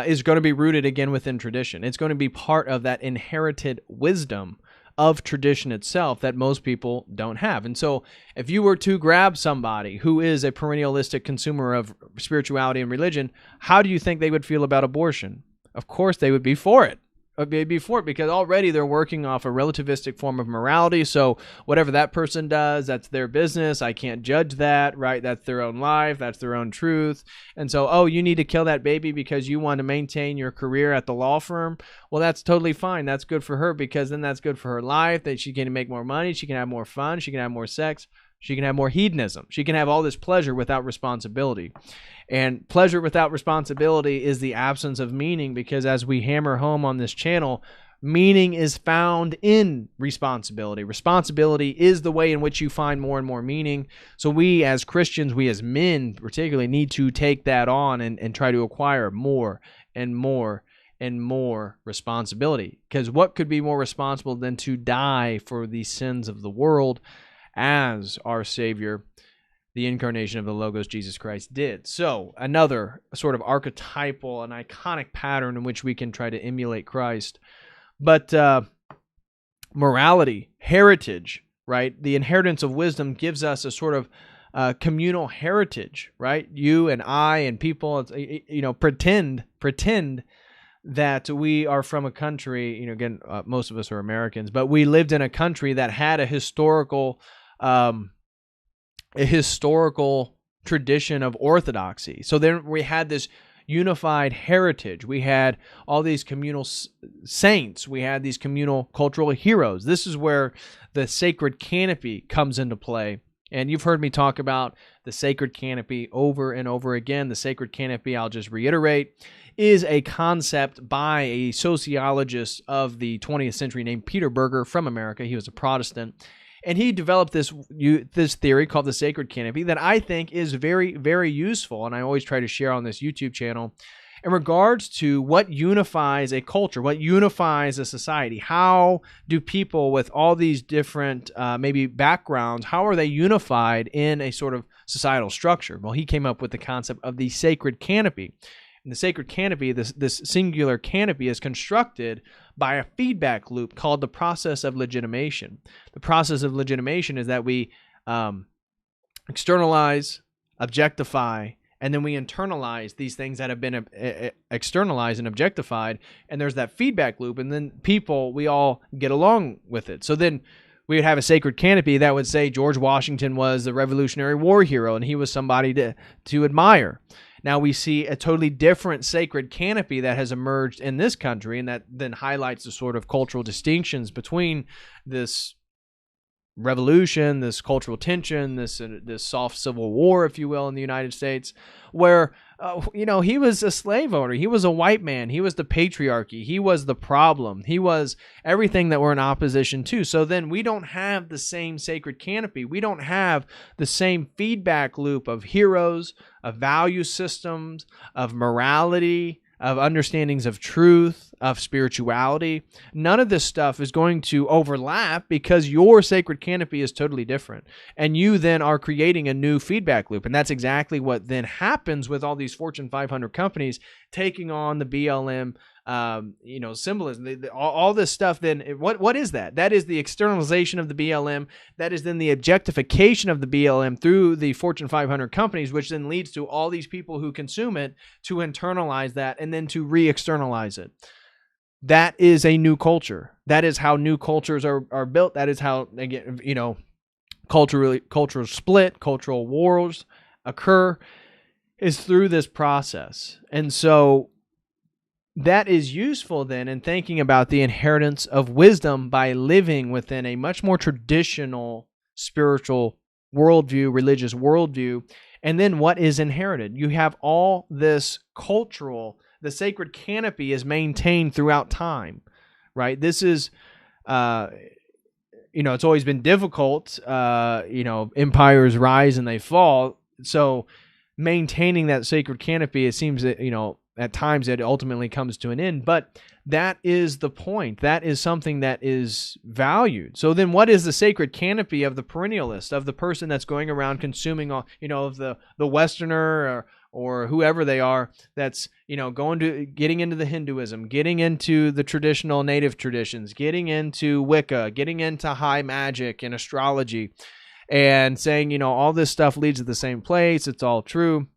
Speaker 1: is going to be rooted again within tradition. It's going to be part of that inherited wisdom of tradition itself that most people don't have. And so if you were to grab somebody who is a perennialistic consumer of spirituality and religion, how do you think they would feel about abortion? Of course, they would be for it. They'd be for it because already they're working off a relativistic form of morality. So whatever that person does, that's their business. I can't judge that, right? That's their own life. That's their own truth. And so, you need to kill that baby because you want to maintain your career at the law firm. Well, that's totally fine. That's good for her because then that's good for her life. That she can make more money. She can have more fun. She can have more sex. She can have more hedonism. She can have all this pleasure without responsibility. And pleasure without responsibility is the absence of meaning, because as we hammer home on this channel, meaning is found in responsibility. Responsibility is the way in which you find more and more meaning. So we as Christians, we as men particularly, need to take that on and try to acquire more and more and more responsibility. Because what could be more responsible than to die for the sins of the world as our Savior, the incarnation of the Logos, Jesus Christ, did? So another sort of archetypal and iconic pattern in which we can try to emulate Christ. But morality, heritage, right? The inheritance of wisdom gives us a sort of communal heritage, right? You and I and people, pretend that we are from a country, again, most of us are Americans, but we lived in a country that had a historical tradition of orthodoxy. So then we had this unified heritage. We had all these communal saints. We had these communal cultural heroes. This is where the sacred canopy comes into play. And you've heard me talk about the sacred canopy over and over again. The sacred canopy, I'll just reiterate, is a concept by a sociologist of the 20th century named Peter Berger from America. He was a Protestant. And he developed this theory called the sacred canopy that I think is very, very useful. And I always try to share on this YouTube channel in regards to what unifies a culture, what unifies a society. How do people with all these different maybe backgrounds, how are they unified in a sort of societal structure? Well, he came up with the concept of the sacred canopy. And the sacred canopy, this singular canopy, is constructed by a feedback loop called the process of legitimation. The process of legitimation is that we externalize, objectify, and then we internalize these things that have been externalized and objectified, and there's that feedback loop, and then people, we all get along with it. So then we would have a sacred canopy that would say George Washington was the Revolutionary War hero, and he was somebody to admire. Now we see a totally different sacred canopy that has emerged in this country, and that then highlights the sort of cultural distinctions between this revolution, this cultural tension, this soft civil war, if you will, in the United States, where he was a slave owner, he was a white man, he was the patriarchy, he was the problem, he was everything that we're in opposition to. So then we don't have the same sacred canopy, we don't have the same feedback loop of heroes, of value systems, of morality, of understandings of truth, of spirituality. None of this stuff is going to overlap because your sacred canopy is totally different. And you then are creating a new feedback loop. And that's exactly what then happens with all these Fortune 500 companies taking on the BLM symbolism, all this stuff. Then what is that? That is the externalization of the BLM. That is then the objectification of the BLM through the Fortune 500 companies, which then leads to all these people who consume it to internalize that and then to re-externalize it. That is a new culture. That is how new cultures are built. That is how, again, cultural split, cultural wars occur, is through this process. And so that is useful then in thinking about the inheritance of wisdom by living within a much more traditional spiritual worldview, religious worldview. And then what is inherited? You have all this cultural, the sacred canopy is maintained throughout time, right? This is, it's always been difficult. Empires rise and they fall. So maintaining that sacred canopy, it seems that, at times it ultimately comes to an end, but that is the point. That is something that is valued. So then what is the sacred canopy of the perennialist, of the person that's going around consuming all, of the Westerner or whoever they are, that's, getting into the Hinduism, getting into the traditional native traditions, getting into Wicca, getting into high magic and astrology, and saying, all this stuff leads to the same place. It's all true.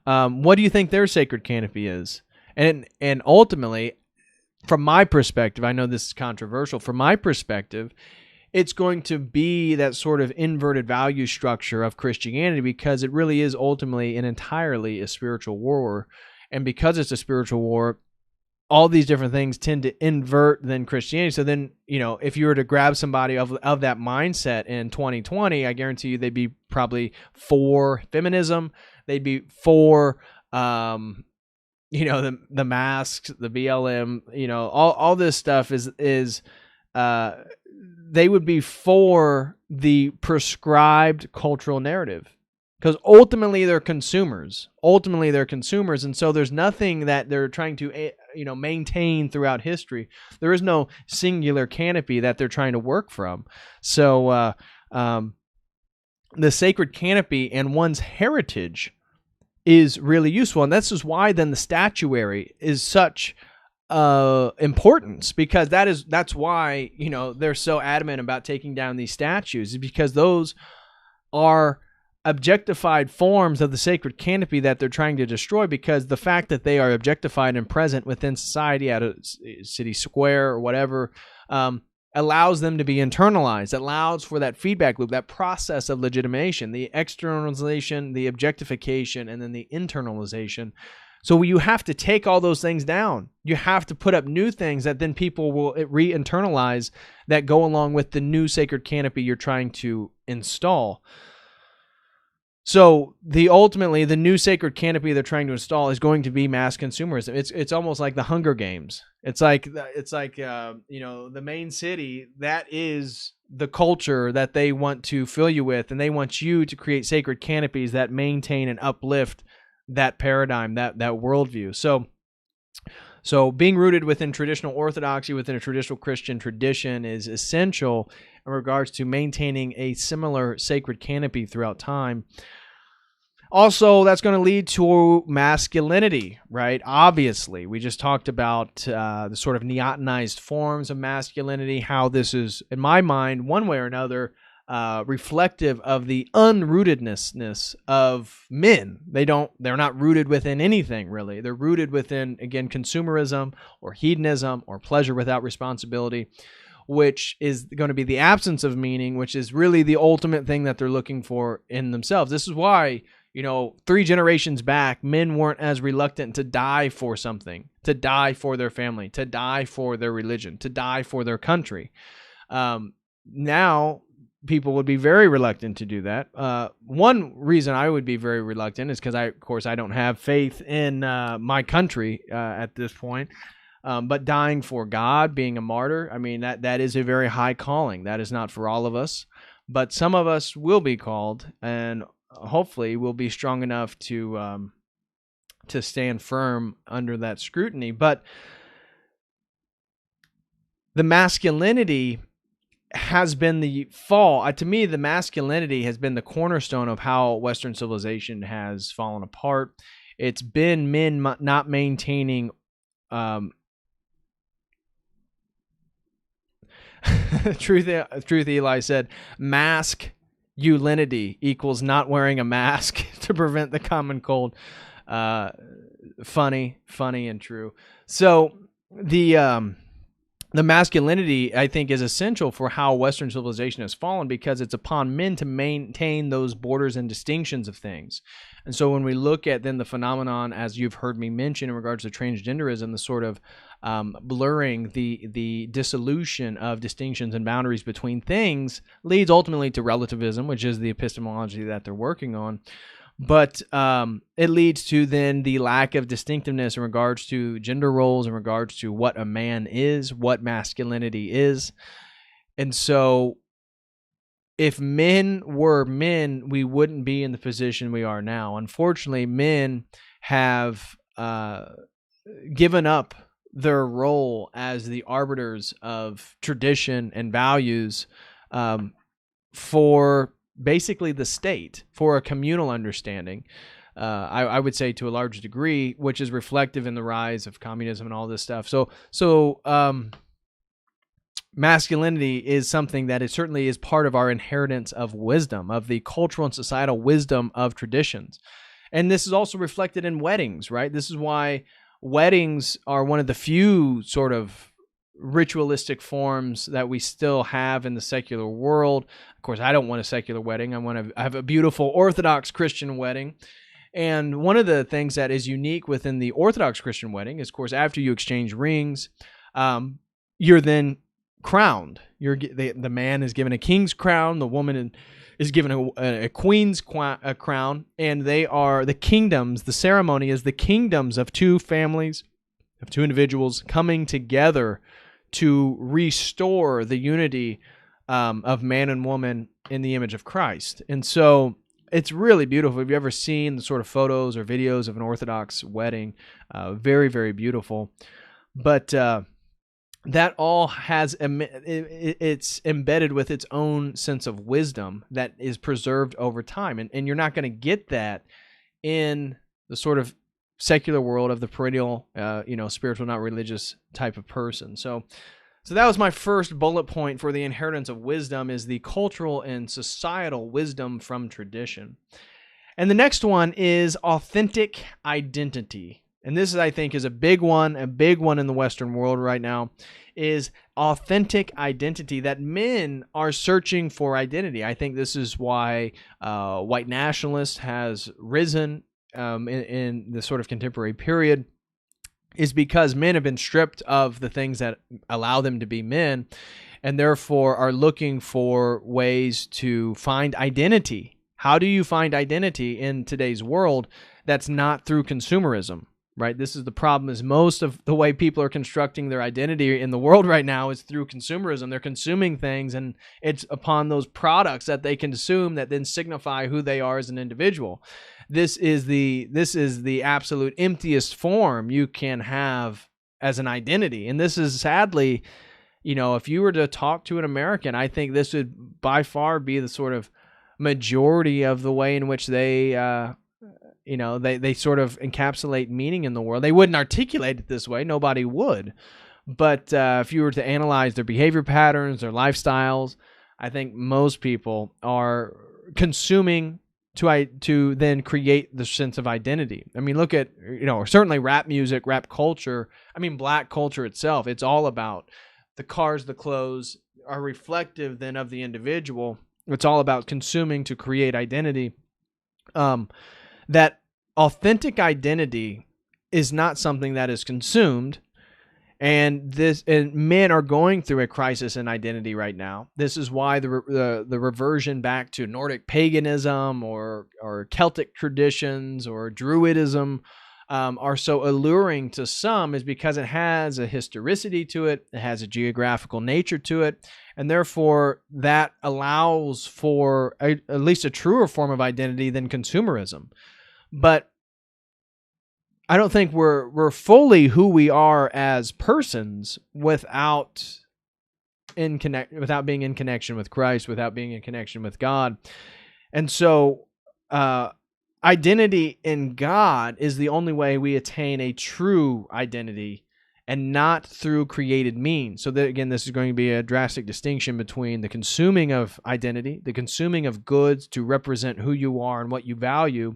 Speaker 1: What do you think their sacred canopy is? And ultimately, from my perspective, I know this is controversial, from my perspective, it's going to be that sort of inverted value structure of Christianity, because it really is ultimately and entirely a spiritual war. And because it's a spiritual war, all these different things tend to invert then Christianity. So then, if you were to grab somebody of that mindset in 2020, I guarantee you they'd be probably for feminism. They'd be for, the masks, the BLM, all this stuff is they would be for the prescribed cultural narrative, because ultimately they're consumers. And so there's nothing that they're trying to, maintain throughout history. There is no singular canopy that they're trying to work from. So the sacred canopy and one's heritage is really useful. And this is why then the statuary is such importance, because that's why, they're so adamant about taking down these statues, because those are objectified forms of the sacred canopy that they're trying to destroy, because the fact that they are objectified and present within society at a city square or whatever allows them to be internalized, allows for that feedback loop, that process of legitimation, the externalization, the objectification, and then the internalization. So you have to take all those things down. You have to put up new things that then people will re-internalize that go along with the new sacred canopy you're trying to install. So ultimately the new sacred canopy they're trying to install is going to be mass consumerism. It's almost like the Hunger Games. It's like the main city, that is the culture that they want to fill you with, and they want you to create sacred canopies that maintain and uplift that paradigm, that worldview. So being rooted within traditional orthodoxy, within a traditional Christian tradition, is essential in regards to maintaining a similar sacred canopy throughout time. Also, that's going to lead to masculinity, right? Obviously, we just talked about the sort of neotenized forms of masculinity, how this is, in my mind, one way or another, reflective of the unrootedness of men. They're not rooted within anything, really. They're rooted within, again, consumerism or hedonism or pleasure without responsibility, which is going to be the absence of meaning, which is really the ultimate thing that they're looking for in themselves. This is why, 3 generations back, men weren't as reluctant to die for something, to die for their family, to die for their religion, to die for their country. Now, people would be very reluctant to do that. One reason I would be very reluctant is because, of course, I don't have faith in my country at this point. But dying for God, being a martyr, I mean, that is a very high calling. That is not for all of us. But some of us will be called, and hopefully we'll be strong enough to stand firm under that scrutiny. But the masculinity has been the fall. To me, the masculinity has been the cornerstone of how Western civilization has fallen apart. It's been men not maintaining Truth Eli said, masculinity equals not wearing a mask to prevent the common cold. Funny and true. So the masculinity, I think, is essential for how Western civilization has fallen, because it's upon men to maintain those borders and distinctions of things. And so when we look at then the phenomenon, as you've heard me mention in regards to transgenderism, the sort of blurring, the dissolution of distinctions and boundaries between things, leads ultimately to relativism, which is the epistemology that they're working on. But it leads to then the lack of distinctiveness in regards to gender roles, in regards to what a man is, what masculinity is. And so if men were men, we wouldn't be in the position we are now. Unfortunately, men have given up their role as the arbiters of tradition and values for basically the state, for a communal understanding. I would say to a large degree, which is reflective in the rise of communism and all this stuff. So masculinity is something that it certainly is part of our inheritance of wisdom, of the cultural and societal wisdom of traditions. And this is also reflected in weddings, right? This is why weddings are one of the few sort of ritualistic forms that we still have in the secular world. Of course, I don't want a secular wedding. I have a beautiful Orthodox Christian wedding. And one of the things that is unique within the Orthodox Christian wedding is, of course, after you exchange rings, you're then crowned. The man is given a king's crown. The woman is given a queen's crown. And they are the kingdoms. The ceremony is the kingdoms of two families, of two individuals coming together to restore the unity of man and woman in the image of Christ. And so it's really beautiful. Have you ever seen the sort of photos or videos of an Orthodox wedding? Very, very beautiful. But that all has, it's embedded with its own sense of wisdom that is preserved over time. And you're not going to get that in the sort of secular world of the perennial, spiritual, not religious type of person. So that was my first bullet point for the inheritance of wisdom, is the cultural and societal wisdom from tradition. And the next one is authentic identity. And this, I think, is a big one in the Western world right now, is authentic identity, that men are searching for identity. I think this is why white nationalists has risen in the sort of contemporary period is because men have been stripped of the things that allow them to be men, and therefore are looking for ways to find identity. How do you find identity in today's world that's not through consumerism, right? This is the problem, is most of the way people are constructing their identity in the world right now is through consumerism. They're consuming things, and it's upon those products that they consume that then signify who they are as an individual. This is the absolute emptiest form you can have as an identity. And this is sadly, if you were to talk to an American, I think this would by far be the sort of majority of the way in which they they sort of encapsulate meaning in the world. They wouldn't articulate it this way. Nobody would. But if you were to analyze their behavior patterns, their lifestyles, I think most people are consuming to then create the sense of identity. I mean, look at, certainly rap music, rap culture. I mean, black culture itself. It's all about the cars, the clothes are reflective then of the individual. It's all about consuming to create identity. That authentic identity is not something that is consumed. And men are going through a crisis in identity right now. This is why the reversion back to Nordic paganism or Celtic traditions or Druidism are so alluring to some, is because it has a historicity to it, it has a geographical nature to it, and therefore that allows for at least a truer form of identity than consumerism. But I don't think we're fully who we are as persons without being in connection with Christ, without being in connection with God. And so identity in God is the only way we attain a true identity, and not through created means. So that, again, this is going to be a drastic distinction between the consuming of identity, the consuming of goods to represent who you are and what you value,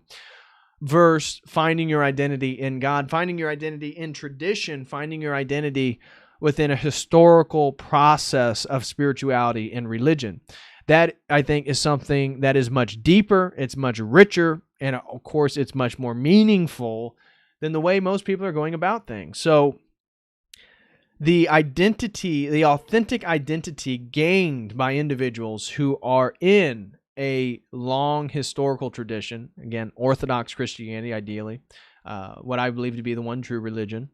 Speaker 1: versus finding your identity in God, finding your identity in tradition, finding your identity within a historical process of spirituality and religion. That, I think, is something that is much deeper, it's much richer, and of course, it's much more meaningful than the way most people are going about things. So the authentic identity gained by individuals who are in a long historical tradition, again, Orthodox Christianity, ideally, what I believe to be the one true religion,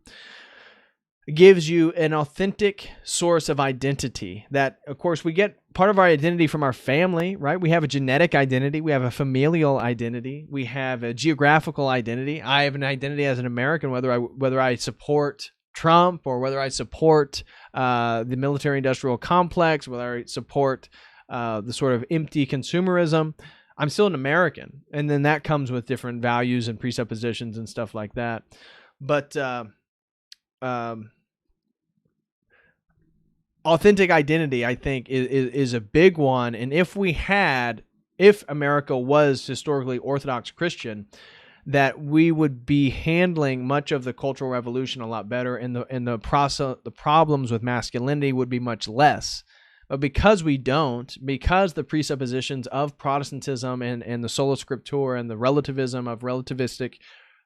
Speaker 1: gives you an authentic source of identity that, of course, we get part of our identity from our family, right? We have a genetic identity. We have a familial identity. We have a geographical identity. I have an identity as an American, whether I support Trump or whether I support the military-industrial complex, whether I support the sort of empty consumerism, I'm still an American. And then that comes with different values and presuppositions and stuff like that. But authentic identity, I think, is a big one. And if America was historically Orthodox Christian, that we would be handling much of the Cultural Revolution a lot better, and the problems with masculinity would be much less. But because we don't, because the presuppositions of Protestantism and the sola scriptura and the relativism of relativistic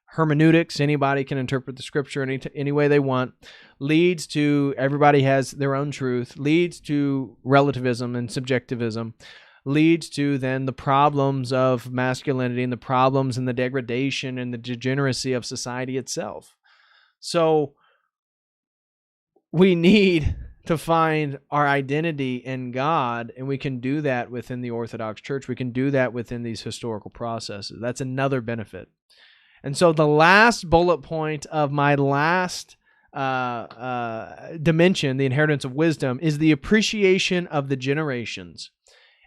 Speaker 1: hermeneutics, anybody can interpret the scripture any way they want, leads to everybody has their own truth, leads to relativism and subjectivism, leads to then the problems of masculinity and the problems and the degradation and the degeneracy of society itself. So we need to find our identity in God, and we can do that within the Orthodox Church. We can do that within these historical processes. That's another benefit. And so the last bullet point of my last dimension, the inheritance of wisdom, is the appreciation of the generations.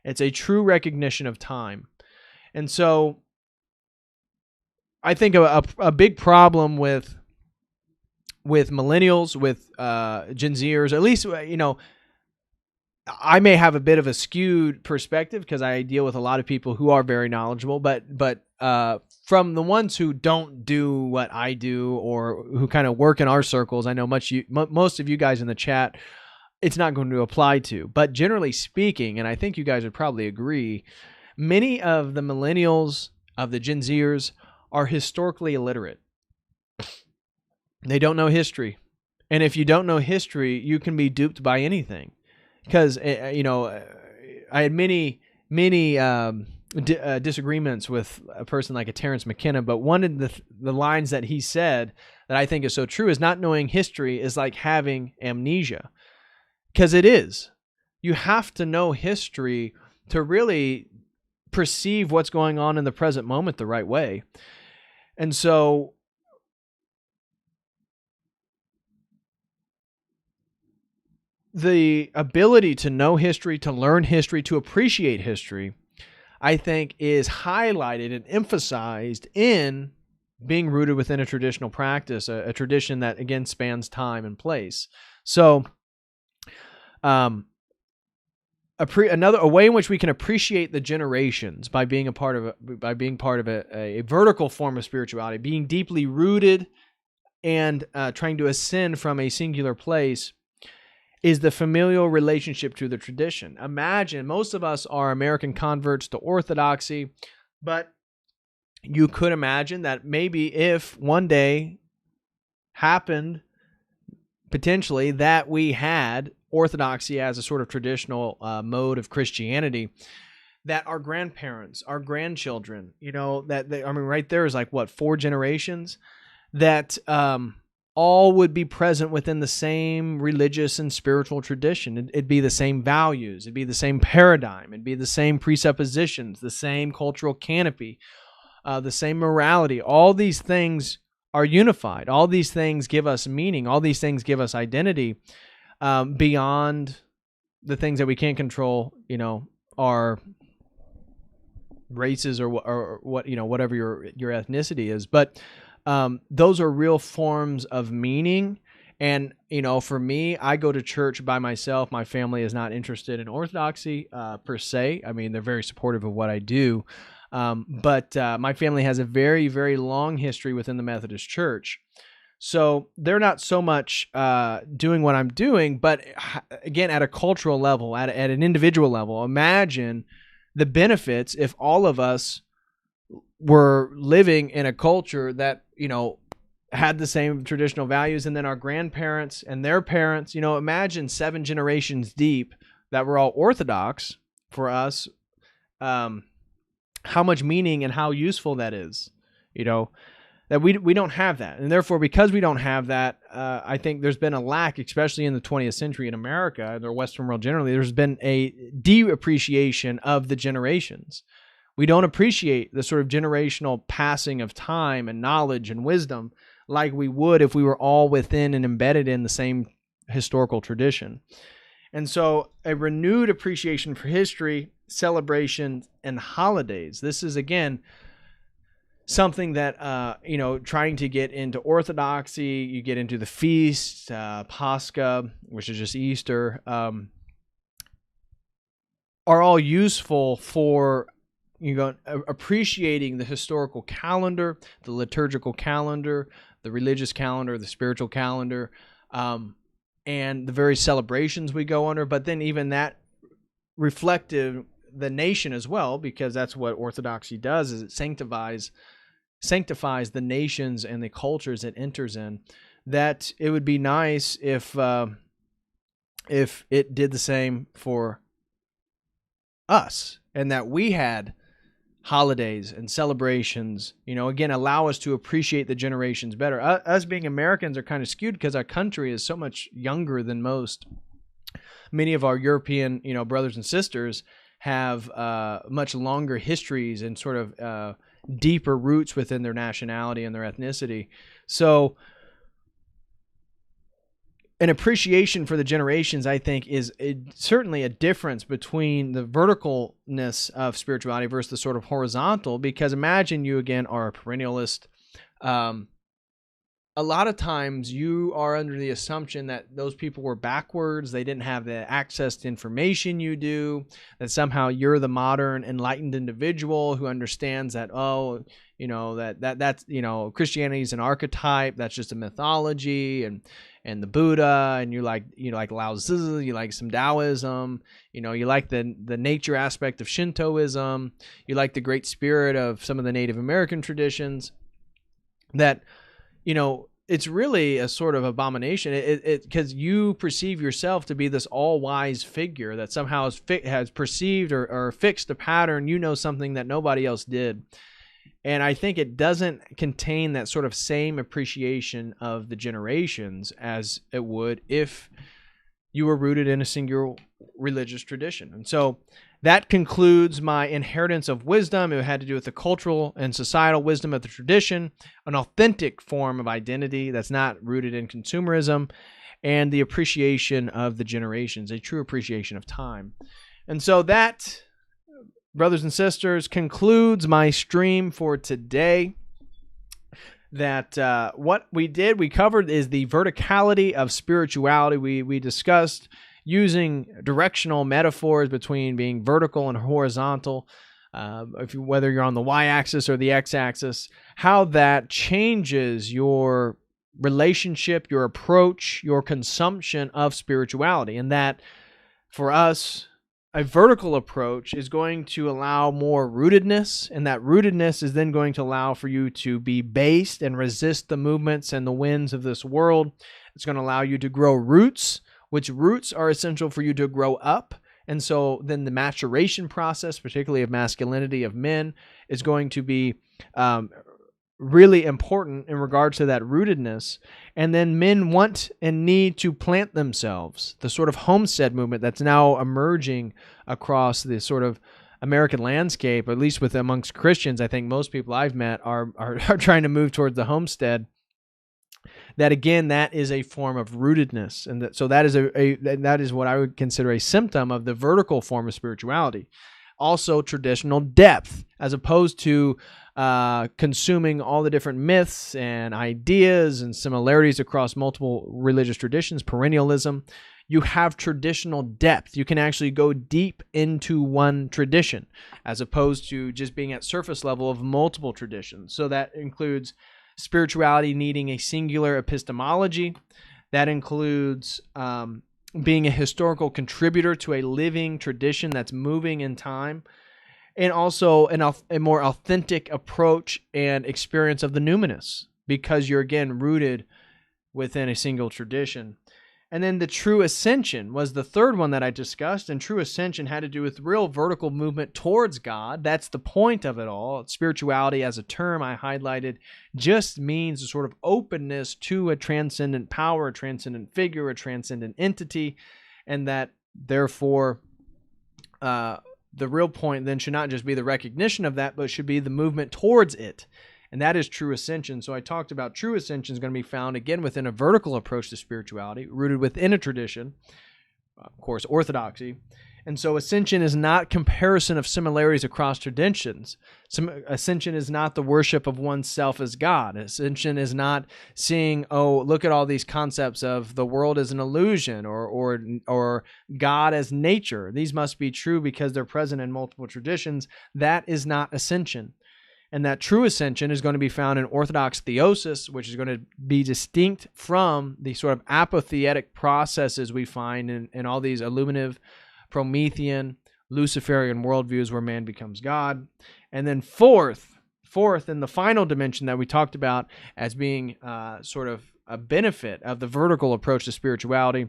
Speaker 1: It's a true recognition of time. And so I think a big problem with millennials, with Gen Zers, at least, I may have a bit of a skewed perspective because I deal with a lot of people who are very knowledgeable, but from the ones who don't do what I do or who kind of work in our circles, I know most of you guys in the chat, it's not going to apply to. But generally speaking, and I think you guys would probably agree, many of the millennials, of the Gen Zers, are historically illiterate. They don't know history. And if you don't know history, you can be duped by anything. Because, I had many disagreements with a person like a Terence McKenna, but one of the lines that he said that I think is so true is not knowing history is like having amnesia. Because it is. You have to know history to really perceive what's going on in the present moment the right way. And so the ability to know history, to learn history, to appreciate history, I think is highlighted and emphasized in being rooted within a traditional practice, a tradition that, again, spans time and place. So a way in which we can appreciate the generations by being part of a vertical form of spirituality, being deeply rooted and trying to ascend from a singular place, is the familial relationship to the tradition. Imagine, most of us are American converts to Orthodoxy, but you could imagine that maybe if one day happened, potentially, that we had Orthodoxy as a sort of traditional mode of Christianity, that our grandparents, our grandchildren, right there is like, 4 generations, that all would be present within the same religious and spiritual tradition. It'd be the same values. It'd be the same paradigm. It'd be the same presuppositions, the same cultural canopy, the same morality. All these things are unified. All these things give us meaning. All these things give us identity beyond the things that we can't control, our races or what, whatever your ethnicity is. But those are real forms of meaning. And, for me, I go to church by myself. My family is not interested in Orthodoxy per se. I mean, they're very supportive of what I do. But my family has a very, very long history within the Methodist Church. So they're not so much doing what I'm doing, but again, at a cultural level, at an individual level, imagine the benefits if all of us were living in a culture that, had the same traditional values, and then our grandparents and their parents, imagine 7 generations deep that were all Orthodox for us, how much meaning and how useful that is, that we don't have that. And therefore, because we don't have that, I think there's been a lack, especially in the 20th century in America, the Western world generally, there's been a de-appreciation of the generations. We don't appreciate the sort of generational passing of time and knowledge and wisdom like we would if we were all within and embedded in the same historical tradition. And so a renewed appreciation for history, celebrations, and holidays. This is, again, something that, trying to get into Orthodoxy, you get into the feast, Pascha, which is just Easter, are all useful for appreciating the historical calendar, the liturgical calendar, the religious calendar, the spiritual calendar, and the various celebrations we go under. But then even that reflective the nation as well, because that's what Orthodoxy does, is it sanctifies the nations and the cultures it enters in. That it would be nice if it did the same for us, and that we had holidays and celebrations, again, allow us to appreciate the generations better. Us being Americans are kind of skewed because our country is so much younger than most. Many of our European, brothers and sisters have much longer histories and sort of deeper roots within their nationality and their ethnicity. So an appreciation for the generations, I think, is certainly a difference between the verticalness of spirituality versus the sort of horizontal, because imagine you, again, are a perennialist. A lot of times you are under the assumption that those people were backwards, they didn't have the access to information you do, that somehow you're the modern enlightened individual who understands that, that's Christianity is an archetype, that's just a mythology, and the Buddha, and you like Lao Tzu, you like some Taoism, you like the nature aspect of Shintoism, you like the great spirit of some of the Native American traditions. that, it's really a sort of abomination. Because you perceive yourself to be this all-wise figure that somehow has perceived or fixed a pattern, something that nobody else did. And I think it doesn't contain that sort of same appreciation of the generations as it would if you were rooted in a singular religious tradition. And so that concludes my inheritance of wisdom. It had to do with the cultural and societal wisdom of the tradition, an authentic form of identity that's not rooted in consumerism, and the appreciation of the generations, a true appreciation of time. And so that, brothers and sisters, concludes my stream for today. That what we covered is the verticality of spirituality. We discussed using directional metaphors between being vertical and horizontal, whether you're on the y-axis or the x-axis, how that changes your relationship, your approach, your consumption of spirituality. And that for us, a vertical approach is going to allow more rootedness, and that rootedness is then going to allow for you to be based and resist the movements and the winds of this world. It's going to allow you to grow roots, which roots are essential for you to grow up. And so then the maturation process, particularly of masculinity of men, is going to be really important in regards to that rootedness. And then men want and need to plant themselves. The sort of homestead movement that's now emerging across the sort of American landscape, at least amongst Christians, I think most people I've met are trying to move towards the homestead. That again, that is a form of rootedness, and so that is what I would consider a symptom of the vertical form of spirituality. Also, traditional depth, as opposed to consuming all the different myths and ideas and similarities across multiple religious traditions, perennialism. You have traditional depth. You can actually go deep into one tradition, as opposed to just being at surface level of multiple traditions. So that includes spirituality needing a singular epistemology. That includes being a historical contributor to a living tradition that's moving in time, and also a more authentic approach and experience of the numinous, because you're again rooted within a single tradition. And then the true ascension was the third one that I discussed, and true ascension had to do with real vertical movement towards God. That's the point of it all. Spirituality as a term I highlighted just means a sort of openness to a transcendent power, a transcendent figure, a transcendent entity, and that therefore the real point then should not just be the recognition of that, but should be the movement towards it. And that is true ascension. So I talked about true ascension is going to be found, again, within a vertical approach to spirituality, rooted within a tradition, of course, Orthodoxy. And so ascension is not comparison of similarities across traditions. Ascension is not the worship of oneself as God. Ascension is not seeing, oh, look at all these concepts of the world as an illusion or God as nature. These must be true because they're present in multiple traditions. That is not ascension. And that true ascension is going to be found in Orthodox theosis, which is going to be distinct from the sort of apotheotic processes we find in all these illuminative, Promethean, Luciferian worldviews where man becomes God. And then fourth, and the final dimension that we talked about as being sort of a benefit of the vertical approach to spirituality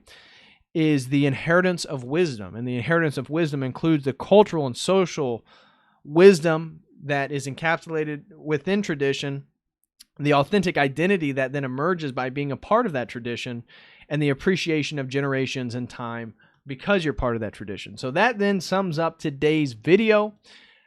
Speaker 1: is the inheritance of wisdom. And the inheritance of wisdom includes the cultural and social wisdom that is encapsulated within tradition, the authentic identity that then emerges by being a part of that tradition, and the appreciation of generations and time because you're part of that tradition. So that then sums up today's video.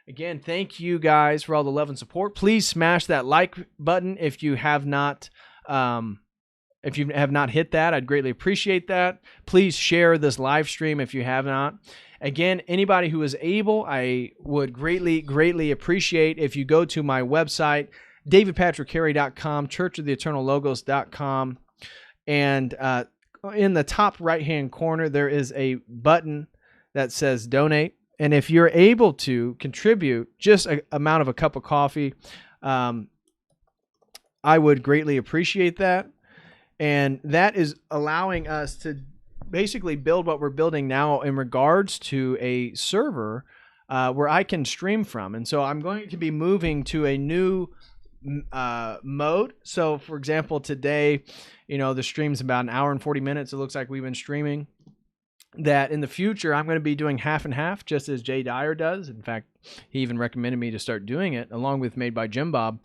Speaker 1: Again, thank you guys for all the love and support. Please smash that like button if you have not hit that. I'd greatly appreciate that. Please share this live stream if you have not. Again, anybody who is able, I would greatly appreciate if you go to my website, davidpatrickcarey.com, churchoftheeternallogos.com, and in the top right-hand corner, there is a button that says donate. And if you're able to contribute just an amount of a cup of coffee, I would greatly appreciate that. And that is allowing us to basically build what we're building now in regards to a server where I can stream from. And so I'm going to be moving to a new mode. So for example, today, the stream's about an hour and 40 minutes. It looks like we've been streaming. That in the future, I'm going to be doing half and half, just as Jay Dyer does. In fact, he even recommended me to start doing it, along with Made by Jim Bob.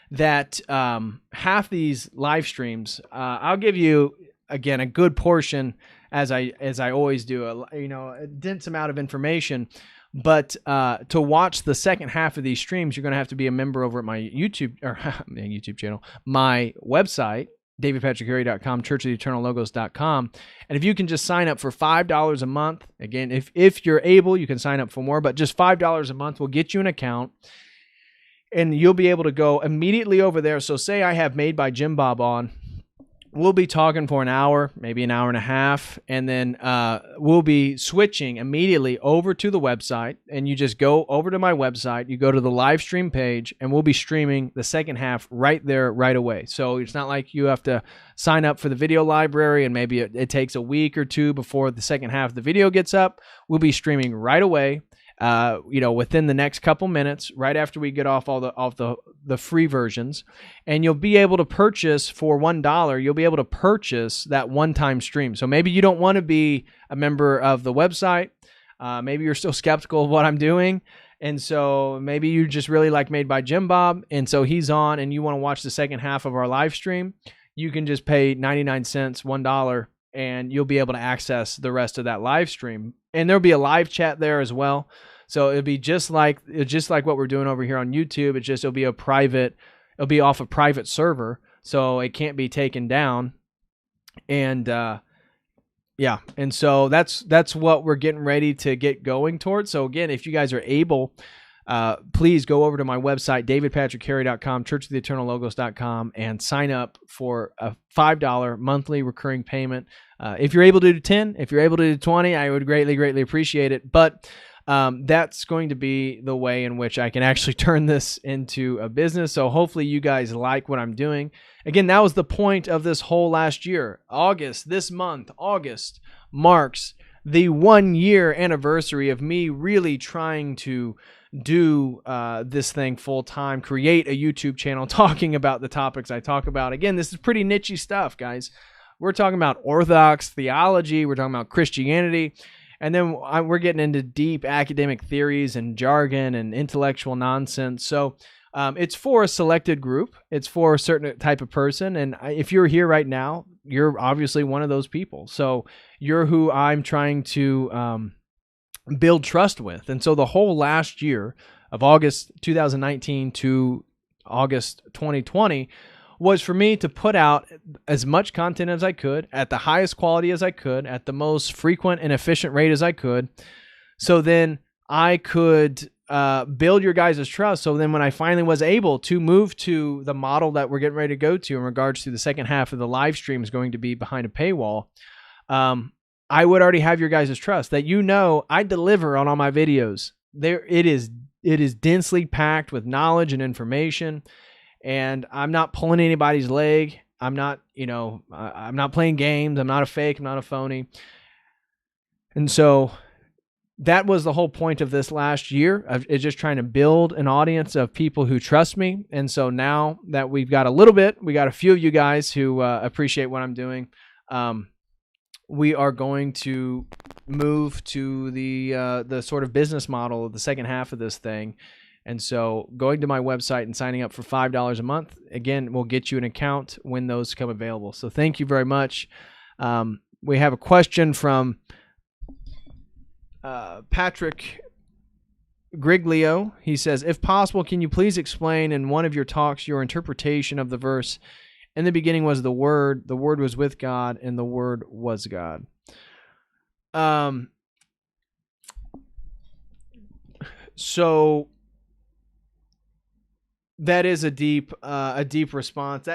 Speaker 1: That half these live streams, I'll give you again a good portion, as I always do, a dense amount of information. But to watch the second half of these streams, you're going to have to be a member over at my YouTube channel, my website, davidpatrickharry.com, churchoftheeternallogos.com. And if you can just sign up for $5 a month, again, if you're able, you can sign up for more, but just $5 a month will get you an account, and you'll be able to go immediately over there. So say I have Made by Jim Bob on, we'll be talking for an hour, maybe an hour and a half, and then we'll be switching immediately over to the website, and you just go over to my website, you go to the live stream page, and we'll be streaming the second half right there, right away. So it's not like you have to sign up for the video library, and maybe it takes a week or two before the second half of the video gets up. We'll be streaming right away. Within the next couple minutes, right after we get off all the free versions, and you'll be able to purchase for $1. You'll be able to purchase that one-time stream. So maybe you don't want to be a member of the website. Maybe you're still skeptical of what I'm doing, and so maybe you just really like Made by Jim Bob, and so he's on, and you want to watch the second half of our live stream. You can just pay 99 cents, $1. And you'll be able to access the rest of that live stream. And there'll be a live chat there as well. So it'll be just like what we're doing over here on YouTube. It'll be off a private server, so it can't be taken down. And and so that's what we're getting ready to get going towards. So again, if you guys are able, please go over to my website, davidpatrickharry.com, churchoftheeternallogos.com, and sign up for a $5 monthly recurring payment. If you're able to do 10, if you're able to do 20, I would greatly, greatly appreciate it. But that's going to be the way in which I can actually turn this into a business. So hopefully you guys like what I'm doing. Again, that was the point of this whole last year. This month, August, marks the 1-year anniversary of me really trying to do this thing full time, create a YouTube channel talking about the topics I talk about. Again, this is pretty niche stuff, guys. We're talking about Orthodox theology. We're talking about Christianity. And then we're getting into deep academic theories and jargon and intellectual nonsense. So it's for a selected group. It's for a certain type of person. And if you're here right now, you're obviously one of those people. So you're who I'm trying to build trust with. And so the whole last year of August 2019 to August 2020 was for me to put out as much content as I could at the highest quality as I could at the most frequent and efficient rate as I could. So then I could build your guys' trust. So then when I finally was able to move to the model that we're getting ready to go to in regards to the second half of the live stream is going to be behind a paywall, I would already have your guys' trust that I deliver on all my videos. It is densely packed with knowledge and information, and I'm not pulling anybody's leg. I'm not playing games. I'm not a fake. I'm not a phony. And so that was the whole point of this last year. It's just trying to build an audience of people who trust me. And so now that we got a few of you guys who appreciate what I'm doing. We are going to move to the sort of business model of the second half of this thing. And so going to my website and signing up for $5 a month, again, will get you an account when those come available. So thank you very much. We have a question from Patrick Griglio. He says, if possible, can you please explain in one of your talks your interpretation of the verse, in the beginning was the Word was with God, and the Word was God. So that is a deep response.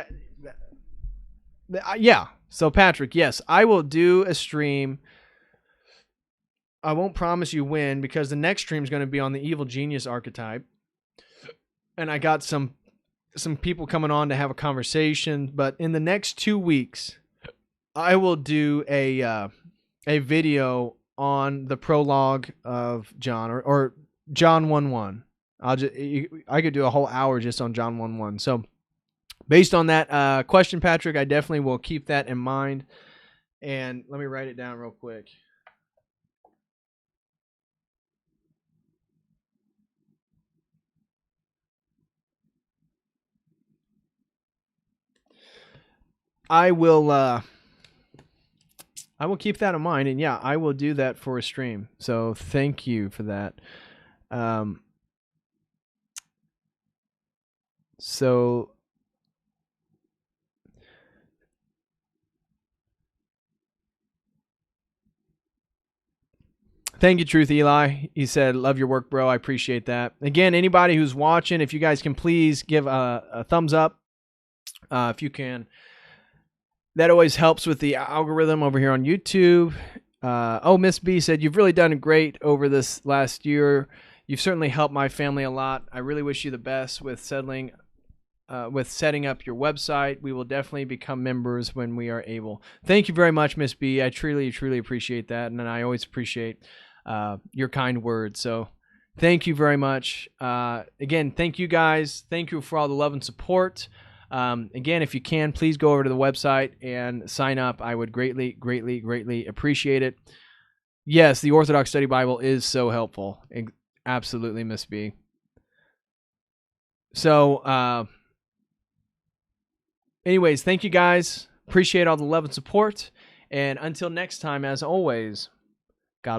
Speaker 1: Yeah. So Patrick, yes, I will do a stream. I won't promise you when, because the next stream is going to be on the evil genius archetype, and I got some people coming on to have a conversation. But in the next 2 weeks, I will do a video on the prologue of John, or John 1:1. I could do a whole hour just on John 1:1. So based on that question, Patrick, I definitely will keep that in mind. And let me write it down real quick. I will keep that in mind, and yeah, I will do that for a stream. So thank you for that. So thank you, Truth Eli. He said, love your work, bro. I appreciate that. Again, anybody who's watching, if you guys can please give a thumbs up, if you can. That always helps with the algorithm over here on YouTube. Miss B said, you've really done great over this last year. You've certainly helped my family a lot. I really wish you the best with setting up your website. We will definitely become members when we are able. Thank you very much, Miss B. I truly, truly appreciate that. And I always appreciate your kind words. So thank you very much. Again, thank you guys. Thank you for all the love and support. Again, if you can, please go over to the website and sign up. I would greatly, greatly, greatly appreciate it. Yes, the Orthodox Study Bible is so helpful. Absolutely, Miss B. So, anyways, thank you guys. Appreciate all the love and support. And until next time, as always, God bless.